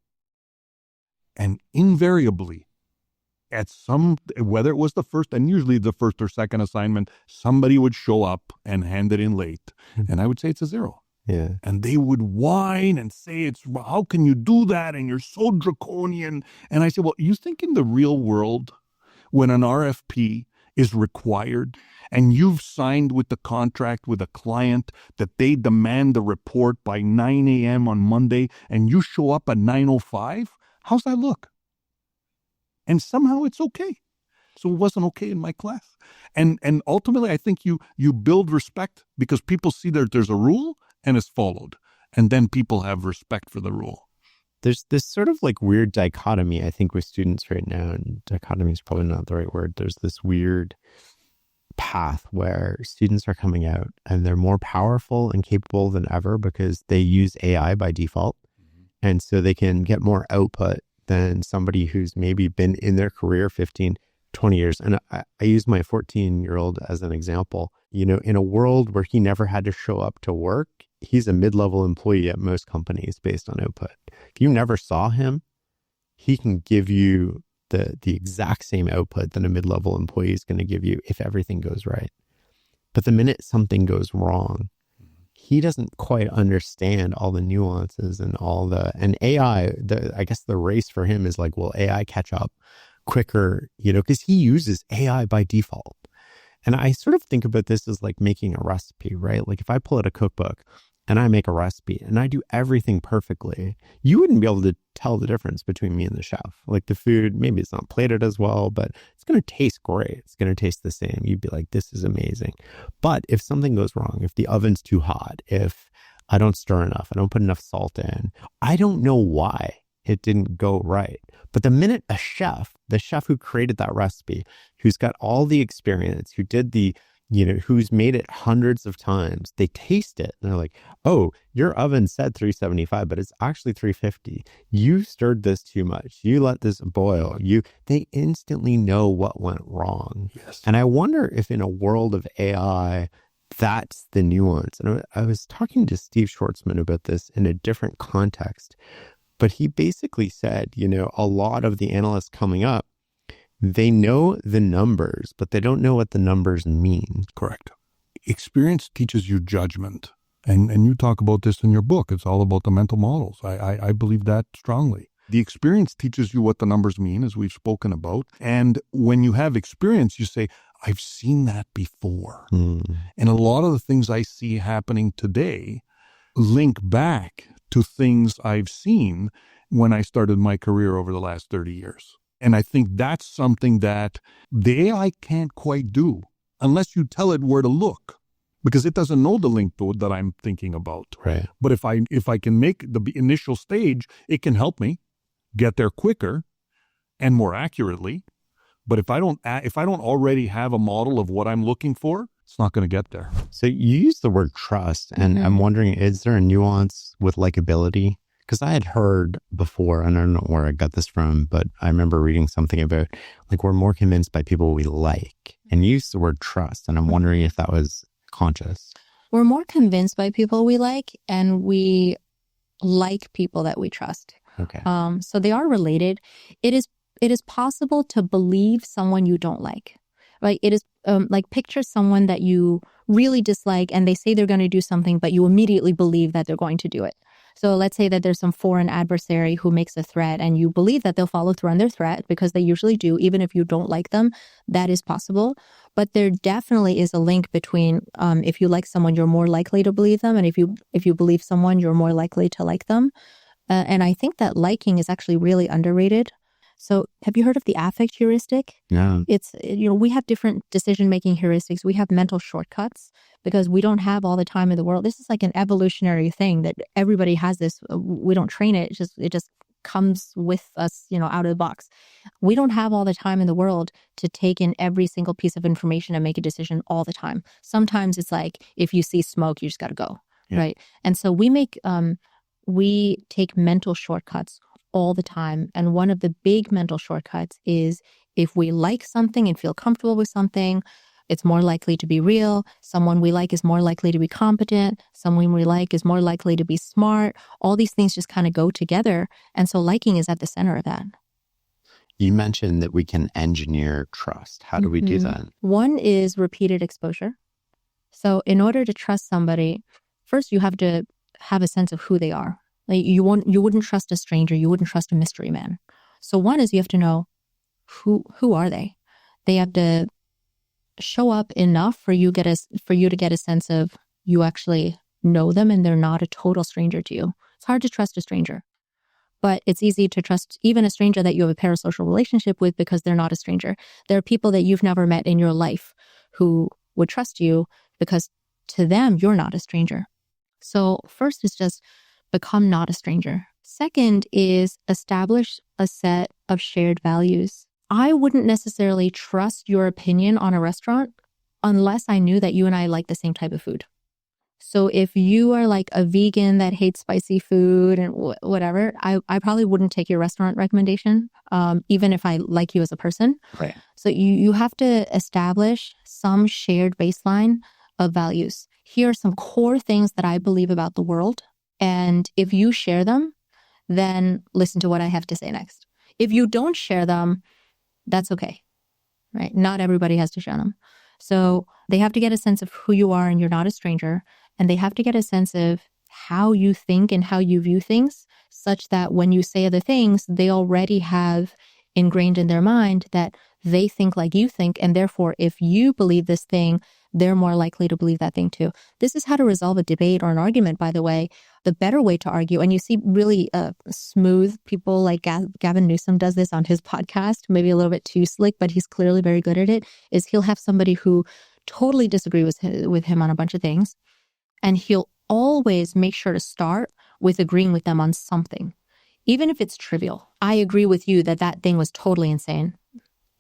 And invariably, whether it was the first, and usually the first or second assignment, somebody would show up and hand it in late. Mm-hmm. And I would say it's a 0. Yeah. And they would whine and say, how can you do that? And you're so draconian. And I said, well, you think in the real world, when an RFP is required and you've signed with the contract with a client that they demand the report by 9 a.m. on Monday and you show up at 9:05, how's that look? And somehow it's okay. So it wasn't okay in my class. And ultimately, I think you build respect because people see that there's a rule and it's followed. And then people have respect for the rule. There's this sort of like weird dichotomy, I think, with students right now. And dichotomy is probably not the right word. There's this weird path where students are coming out and they're more powerful and capable than ever because they use AI by default. And so they can get more output than somebody who's maybe been in their career 15, 20 years. And I use my 14-year-old as an example. You know, in a world where he never had to show up to work, he's a mid-level employee at most companies based on output. If you never saw him, he can give you the exact same output that a mid-level employee is going to give you if everything goes right. But the minute something goes wrong, he doesn't quite understand all the nuances and and AI, I guess the race for him is like, will AI catch up quicker, you know, because he uses AI by default. And I sort of think about this as like making a recipe, right? Like if I pull out a cookbook and I make a recipe and I do everything perfectly, you wouldn't be able to tell the difference between me and the chef. Like the food, maybe it's not plated as well, but it's going to taste great. It's going to taste the same. You'd be like, this is amazing. But if something goes wrong, if the oven's too hot, if I don't stir enough, I don't put enough salt in, I don't know why it didn't go right. But the minute a chef, the chef who created that recipe, who's got all the experience, who did the, you know, who's made it hundreds of times, they taste it and they're like, oh, your oven said 375, but it's actually 350. You stirred this too much. You let this boil. They instantly know what went wrong. Yes. And I wonder if in a world of AI, that's the nuance. And I was talking to Steve Schwartzman about this in a different context, but he basically said, you know, a lot of the analysts coming up, they know the numbers, but they don't know what the numbers mean. Correct. Experience teaches you judgment. And you talk about this in your book. It's all about the mental models. I believe that strongly. The experience teaches you what the numbers mean, as we've spoken about. And when you have experience, you say, I've seen that before. And a lot of the things I see happening today link back to things I've seen when I started my career over the last 30 years. And I think that's something that the AI can't quite do unless you tell it where to look, because it doesn't know the link to it that I'm thinking about. Right. But if I can make the initial stage, it can help me get there quicker and more accurately. But if I don't already have a model of what I'm looking for, it's not going to get there. So you use the word trust, and I'm wondering, is there a nuance with likability? Because I had heard before, and I don't know where I got this from, but I remember reading something about like we're more convinced by people we like, and you used the word trust, and I'm wondering if that was conscious. We're more convinced by people we like, and we like people that we trust. Okay. So they are related. It is possible to believe someone you don't like, right? It is like picture someone that you really dislike and they say they're going to do something, but you immediately believe that they're going to do it. So let's say that there's some foreign adversary who makes a threat and you believe that they'll follow through on their threat because they usually do, even if you don't like them. That is possible. But there definitely is a link between if you like someone, you're more likely to believe them. And if you believe someone, you're more likely to like them. And I think that liking is actually really underrated. So have you heard of the affect heuristic? No. It's, we have different decision-making heuristics. We have mental shortcuts because we don't have all the time in the world. This is like an evolutionary thing that everybody has this. We don't train it. It just comes with us, out of the box. We don't have all the time in the world to take in every single piece of information and make a decision all the time. Sometimes it's like, if you see smoke, you just got to go, right? And so we take mental shortcuts all the time. And one of the big mental shortcuts is if we like something and feel comfortable with something, it's more likely to be real. Someone we like is more likely to be competent. Someone we like is more likely to be smart. All these things just kind of go together. And so liking is at the center of that. You mentioned that we can engineer trust. How do we do that? One is repeated exposure. So in order to trust somebody, first you have to have a sense of who they are. Like you wouldn't trust a stranger. You wouldn't trust a mystery man. So one is you have to know who are they. They have to show up enough for you to get a sense of you actually know them and they're not a total stranger to you. It's hard to trust a stranger, but it's easy to trust even a stranger that you have a parasocial relationship with because they're not a stranger. There are people that you've never met in your life who would trust you because to them, you're not a stranger. So first is just become not a stranger. Second is establish a set of shared values. I wouldn't necessarily trust your opinion on a restaurant unless I knew that you and I like the same type of food. So if you are like a vegan that hates spicy food and whatever, I probably wouldn't take your restaurant recommendation, even if I like you as a person. Right. So you have to establish some shared baseline of values. Here are some core things that I believe about the world. And if you share them, then listen to what I have to say next. If you don't share them, that's okay, right? Not everybody has to share them. So they have to get a sense of who you are and you're not a stranger. And they have to get a sense of how you think and how you view things, such that when you say other things, they already have ingrained in their mind that they think like you think. And therefore, if you believe this thing, they're more likely to believe that thing too. This is how to resolve a debate or an argument, by the way. The better way to argue, and you see really smooth people like Gavin Newsom does this on his podcast, maybe a little bit too slick, but he's clearly very good at it, is he'll have somebody who totally disagrees with him on a bunch of things. And he'll always make sure to start with agreeing with them on something, even if it's trivial. I agree with you that that thing was totally insane.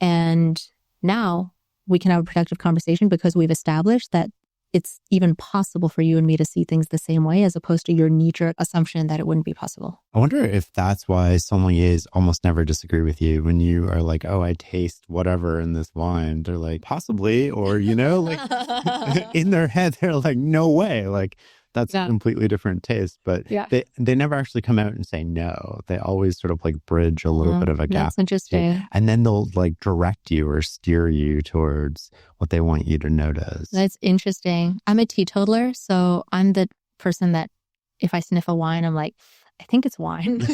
And now we can have a productive conversation because we've established that it's even possible for you and me to see things the same way, as opposed to your knee-jerk assumption that it wouldn't be possible. I wonder if that's why sommeliers almost never disagree with you when you are like, oh, I taste whatever in this wine. They're like, possibly, or, like in their head, they're like, no way. Like, that's a completely different taste. But they never actually come out and say no. They always sort of like bridge a little bit of a gap. That's interesting. And then they'll like direct you or steer you towards what they want you to notice. That's interesting. I'm a teetotaler, so I'm the person that if I sniff a wine, I'm like, I think it's wine.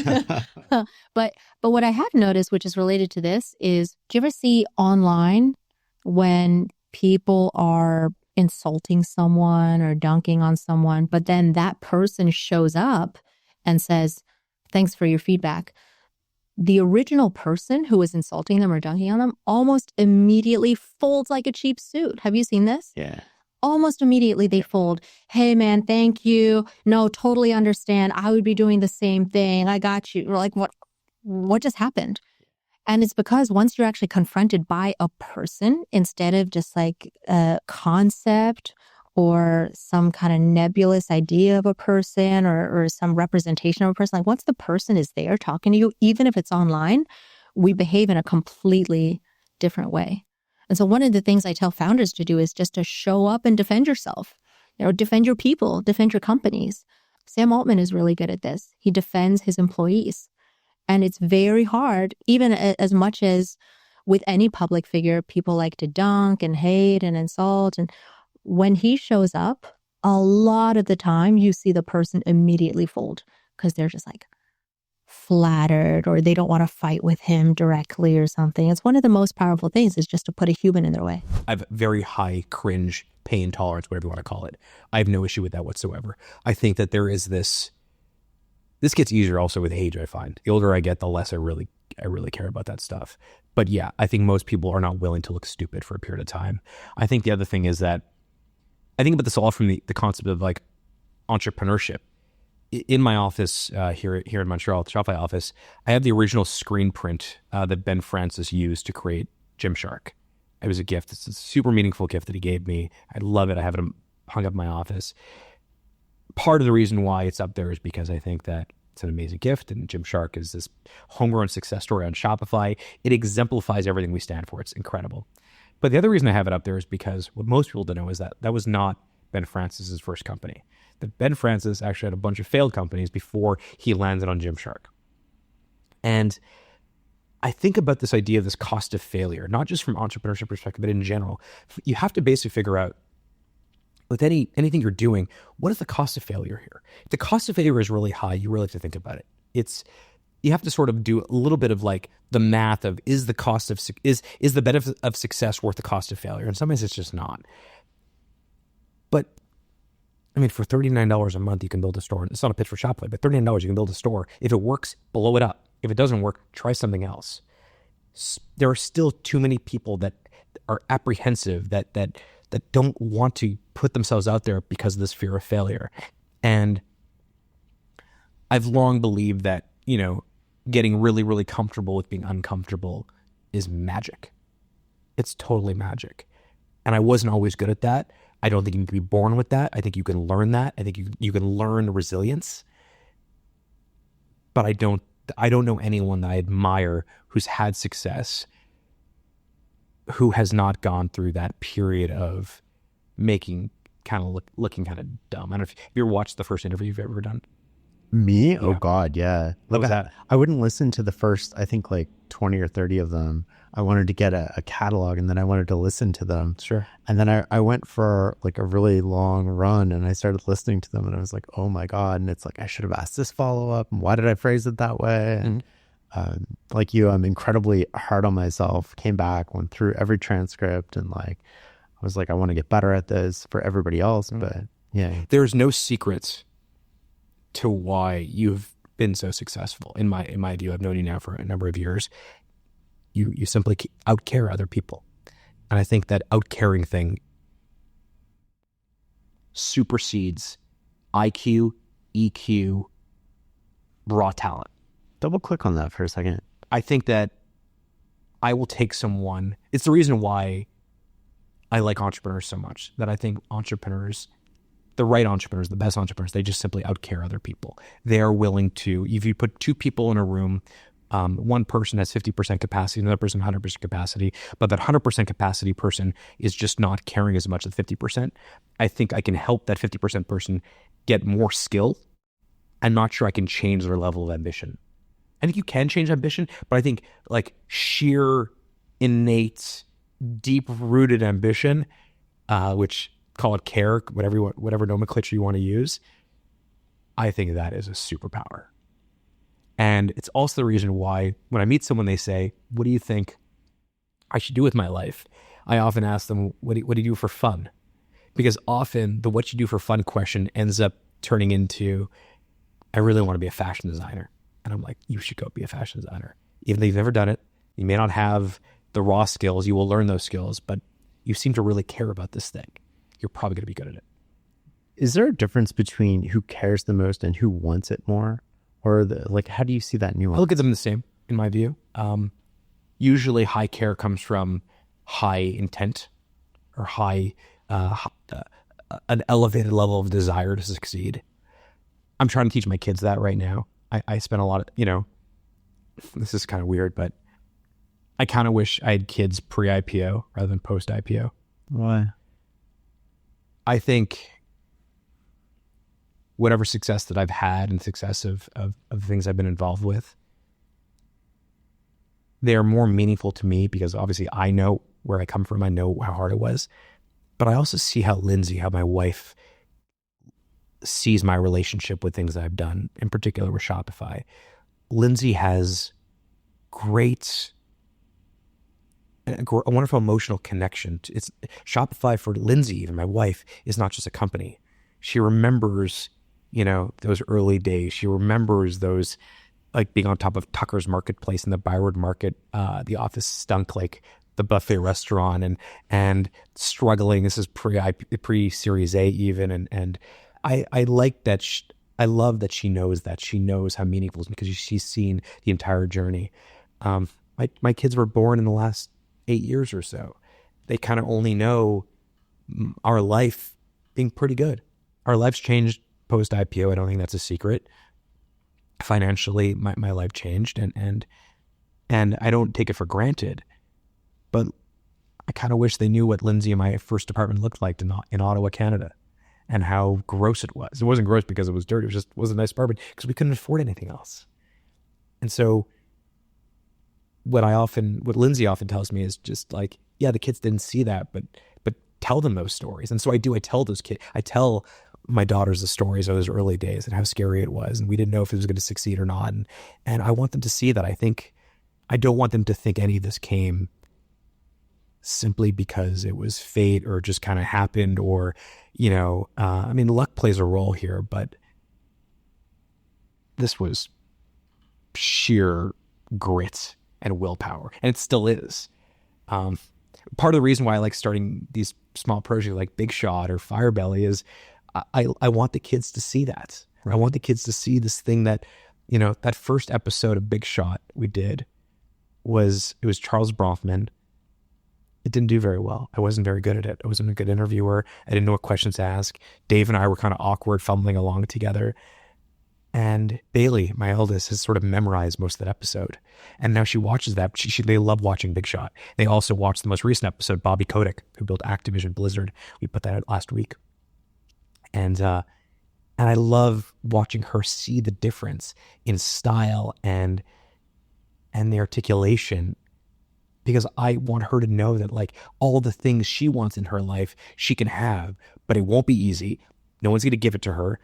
But what I have noticed, which is related to this, is do you ever see online when people are insulting someone or dunking on someone, but then that person shows up and says, thanks for your feedback? The original person who was insulting them or dunking on them almost immediately folds like a cheap suit. Have you seen this? Yeah. Almost immediately they fold. Hey man, thank you. No, totally understand. I would be doing the same thing. I got you. We're like, what just happened? And it's because once you're actually confronted by a person, instead of just like a concept or some kind of nebulous idea of a person or some representation of a person, like once the person is there talking to you, even if it's online, we behave in a completely different way. And so one of the things I tell founders to do is just to show up and defend yourself, defend your people, defend your companies. Sam Altman is really good at this. He defends his employees. And it's very hard, even as much as with any public figure, people like to dunk and hate and insult. And when he shows up, a lot of the time you see the person immediately fold because they're just like flattered or they don't want to fight with him directly or something. It's one of the most powerful things is just to put a human in their way. I have very high cringe pain tolerance, whatever you want to call it. I have no issue with that whatsoever. I think that there is this gets easier also with age, I find. The older I get, the less I really care about that stuff. But yeah, I think most people are not willing to look stupid for a period of time. I think the other thing is that I think about this all from the concept of like entrepreneurship. In my office here in Montreal, the Shopify office, I have the original screen print that Ben Francis used to create Gymshark. It was a gift. It's a super meaningful gift that he gave me. I love it. I have it hung up in my office. Part of the reason why it's up there is because I think that it's an amazing gift, and Gymshark is this homegrown success story on Shopify. It exemplifies everything we stand for. It's incredible. But the other reason I have it up there is because what most people don't know is that that was not Ben Francis's first company. That Ben Francis actually had a bunch of failed companies before he landed on Gymshark. And I think about this idea of this cost of failure, not just from entrepreneurship perspective, but in general. You have to basically figure out with anything you're doing, what is the cost of failure here? If the cost of failure is really high, you really have to think about it. You have to sort of do a little bit of like the math of is the benefit of success worth the cost of failure? In some ways, it's just not. But I mean, for $39 a month, you can build a store. It's not a pitch for Shopify, but $39, you can build a store. If it works, blow it up. If it doesn't work, try something else. There are still too many people that are apprehensive, that don't want to put themselves out there because of this fear of failure. And I've long believed that, getting really, really comfortable with being uncomfortable is magic. It's totally magic. And I wasn't always good at that. I don't think you can be born with that. I think you can learn that. I think you can learn resilience. But I don't know anyone that I admire who's had success who has not gone through that period of looking kind of dumb. I don't know if you ever watched the first interview you've ever done. Me? Yeah. Oh God, yeah. What was that? I wouldn't listen to the first, I think 20 or 30 of them. I wanted to get a catalog, and then I wanted to listen to them. Sure. And then I went for a really long run, and I started listening to them, and I was like, oh my God. And it's I should have asked this follow-up. And why did I phrase it that way? And like you, I'm incredibly hard on myself. Came back, went through every transcript, and I was I want to get better at this for everybody else. But yeah. There's no secret to why you've been so successful. In my view, I've known you now for a number of years. You simply outcare other people. And I think that outcaring thing supersedes IQ, EQ, raw talent. Double click on that for a second. I think that I will take someone. It's the reason why I like entrepreneurs so much, that I think entrepreneurs, the right entrepreneurs, the best entrepreneurs, they just simply outcare other people. They are willing to, if you put two people in a room, one person has 50% capacity, another person 100% capacity, but that 100% capacity person is just not caring as much as 50%. I think I can help that 50% person get more skill. I'm not sure I can change their level of ambition. I think you can change ambition, but I think sheer, innate, deep-rooted ambition, which call it care, whatever nomenclature you want to use, I think that is a superpower. And it's also the reason why when I meet someone, they say, what do you think I should do with my life? I often ask them, what do you do for fun? Because often the what you do for fun question ends up turning into, I really want to be a fashion designer. And I'm like, you should go be a fashion designer. Even though you've never done it, you may not have the raw skills, you will learn those skills, but you seem to really care about this thing. You're probably going to be good at it. Is there a difference between who cares the most and who wants it more? Or how do you see that nuance? I look at them the same, in my view. Usually high care comes from high intent or an elevated level of desire to succeed. I'm trying to teach my kids that right now. I spent a lot of, this is kind of weird, but I kind of wish I had kids pre-IPO rather than post-IPO. Why? I think whatever success that I've had and success of things I've been involved with, they're more meaningful to me because obviously I know where I come from. I know how hard it was. But I also see how my wife sees my relationship with things that I've done, in particular with Shopify. Lindsay has a wonderful emotional connection. It's Shopify for Lindsay, even my wife, is not just a company. She remembers, those early days. She remembers those, being on top of Tucker's Marketplace in the Byward Market. The office stunk like the buffet restaurant and struggling. This is pre-Series A even. And I like that. I love that she knows that. She knows how meaningful it is because she's seen the entire journey. My kids were born in the last 8 years or so. They kind of only know our life being pretty good. Our lives changed post-IPO. I don't think that's a secret. Financially, my life changed and I don't take it for granted. But I kind of wish they knew what Lindsay and my first apartment looked like in Ottawa, Canada, and how gross it was. It wasn't gross because it was dirty. It was a nice apartment because we couldn't afford anything else. And so what Lindsay often tells me is just the kids didn't see that, but tell them those stories. And so I tell those kids, I tell my daughters the stories of those early days and how scary it was. And we didn't know if it was going to succeed or not. And I want them to see that. I don't want them to think any of this came simply because it was fate or just kind of happened, or, I mean, luck plays a role here, but this was sheer grit and willpower, and it still is. Part of the reason why I like starting these small projects like Big Shot or Firebelly is I want the kids to see that. I want the kids to see this thing that, that first episode of Big Shot we did it was Charles Bronfman. It didn't do very well. I wasn't very good at it. I wasn't a good interviewer. I didn't know what questions to ask. Dave and I were kind of awkward, fumbling along together. And Bailey, my eldest, has sort of memorized most of that episode. And now she watches that. They love watching Big Shot. They also watched the most recent episode, Bobby Kotick, who built Activision Blizzard. We put that out last week. And I love watching her see the difference in style and the articulation, because I want her to know that, like, all the things she wants in her life, she can have, but it won't be easy. No one's going to give it to her.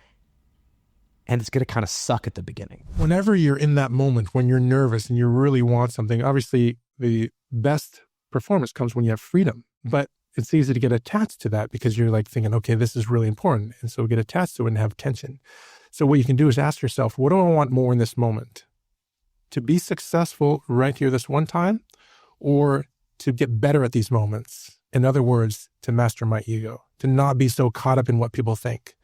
And it's going to kind of suck at the beginning. Whenever you're in that moment, when you're nervous and you really want something, obviously the best performance comes when you have freedom. But it's easy to get attached to that because you're like thinking, okay, this is really important. And so get attached to it and have tension. So what you can do is ask yourself, what do I want more in this moment? To be successful right here this one time, or to get better at these moments? In other words, to master my ego, to not be so caught up in what people think.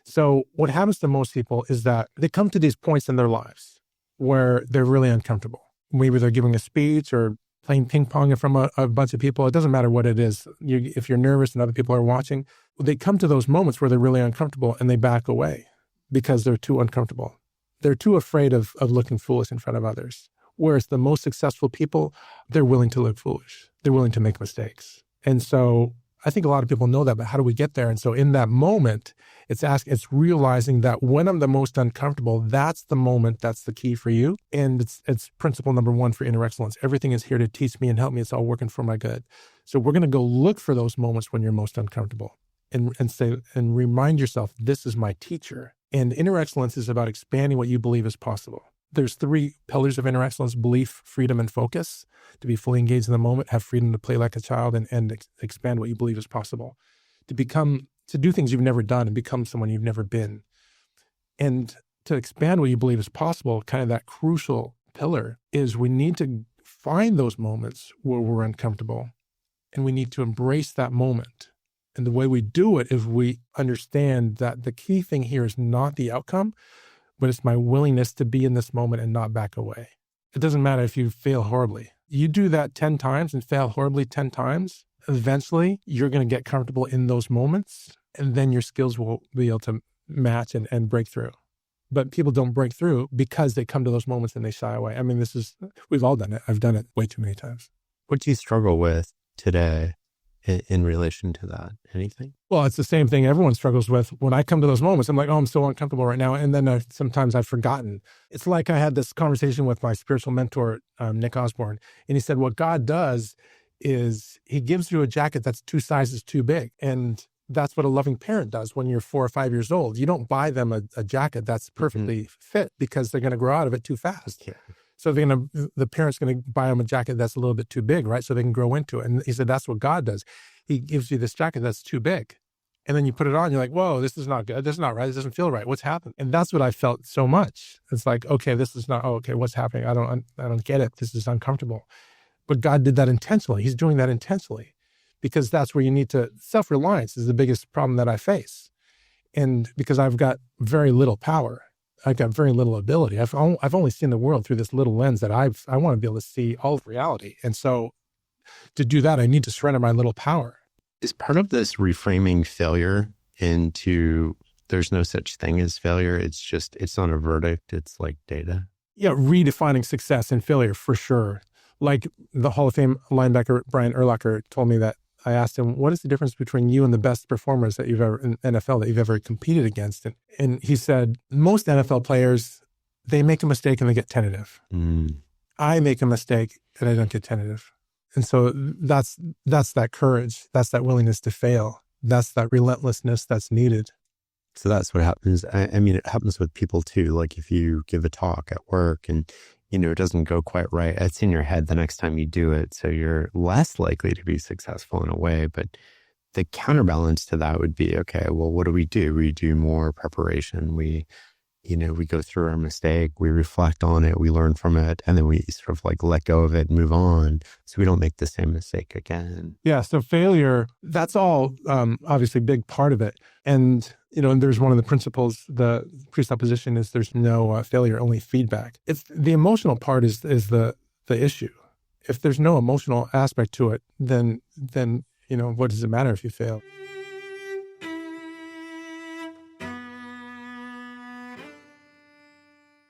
So what happens to most people is that they come to these points in their lives where they're really uncomfortable. Maybe they're giving a speech or playing ping pong in front of a bunch of people. It doesn't matter what it is. If you're nervous and other people are watching, they come to those moments where they're really uncomfortable and they back away because they're too uncomfortable. They're too afraid of looking foolish in front of others. Whereas the most successful people, they're willing to look foolish. They're willing to make mistakes. And so I think a lot of people know that, but how do we get there? And so in that moment, it's realizing that when I'm the most uncomfortable, that's the moment, that's the key for you. And it's principle number one for inner excellence. Everything is here to teach me and help me. It's all working for my good. So we're going to go look for those moments when you're most uncomfortable and say, and remind yourself, this is my teacher. And inner excellence is about expanding what you believe is possible. There's 3 pillars of inner excellence: belief, freedom, and focus. To be fully engaged in the moment, have freedom to play like a child, and expand what you believe is possible. To do things you've never done and become someone you've never been. And to expand what you believe is possible, kind of that crucial pillar is we need to find those moments where we're uncomfortable, and we need to embrace that moment. And the way we do it is we understand that the key thing here is not the outcome, but it's my willingness to be in this moment and not back away. It doesn't matter if you fail horribly. You do that 10 times and fail horribly 10 times, eventually you're going to get comfortable in those moments, and then your skills will be able to match and break through. But people don't break through because they come to those moments and they shy away. I mean, we've all done it. I've done it way too many times. What do you struggle with today in relation to that? Anything? Well, it's the same thing everyone struggles with. When I come to those moments, I'm like, oh, I'm so uncomfortable right now. And then sometimes I've forgotten. It's like I had this conversation with my spiritual mentor, Nick Osborne, and he said, what God does is he gives you a jacket that's 2 sizes too big. And that's what a loving parent does when you're 4 or 5 years old. You don't buy them a jacket that's perfectly fit because they're going to grow out of it too fast. Yeah. So the parent's going to buy them a jacket that's a little bit too big, right? So they can grow into it. And he said, that's what God does. He gives you this jacket that's too big. And then you put it on, you're like, whoa, this is not good. This is not right. This doesn't feel right. What's happened? And that's what I felt so much. It's like, okay, this is not, okay, what's happening? I don't get it. This is uncomfortable. But God did that intentionally. He's doing that intentionally because that's where you need to, self-reliance is the biggest problem that I face. And because I've got very little power, I've got very little ability. I've only seen the world through this little lens that I want to be able to see all of reality. And so to do that, I need to surrender my little power. Is part of this reframing failure into there's no such thing as failure? It's not a verdict. It's like data. Yeah, redefining success and failure for sure. Like the Hall of Fame linebacker Brian Urlacher told me that I asked him, what is the difference between you and the best performers that you've ever in NFL that you've ever competed against? And he said, most NFL players, they make a mistake and they get tentative. I make a mistake and I don't get tentative. And so that's that courage. That's that willingness to fail. That's that relentlessness that's needed. So that's what happens. I mean, it happens with people too. Like if you give a talk at work and, it doesn't go quite right, it's in your head the next time you do it. So you're less likely to be successful in a way. But the counterbalance to that would be, okay, well, what do? We do more preparation. We go through our mistake, we reflect on it, we learn from it, and then we sort of like let go of it and move on so we don't make the same mistake again. Yeah. So failure, that's all obviously a big part of it. And, and there's one of the principles, the presupposition is there's no failure, only feedback. It's the emotional part is the issue. If there's no emotional aspect to it, then what does it matter if you fail?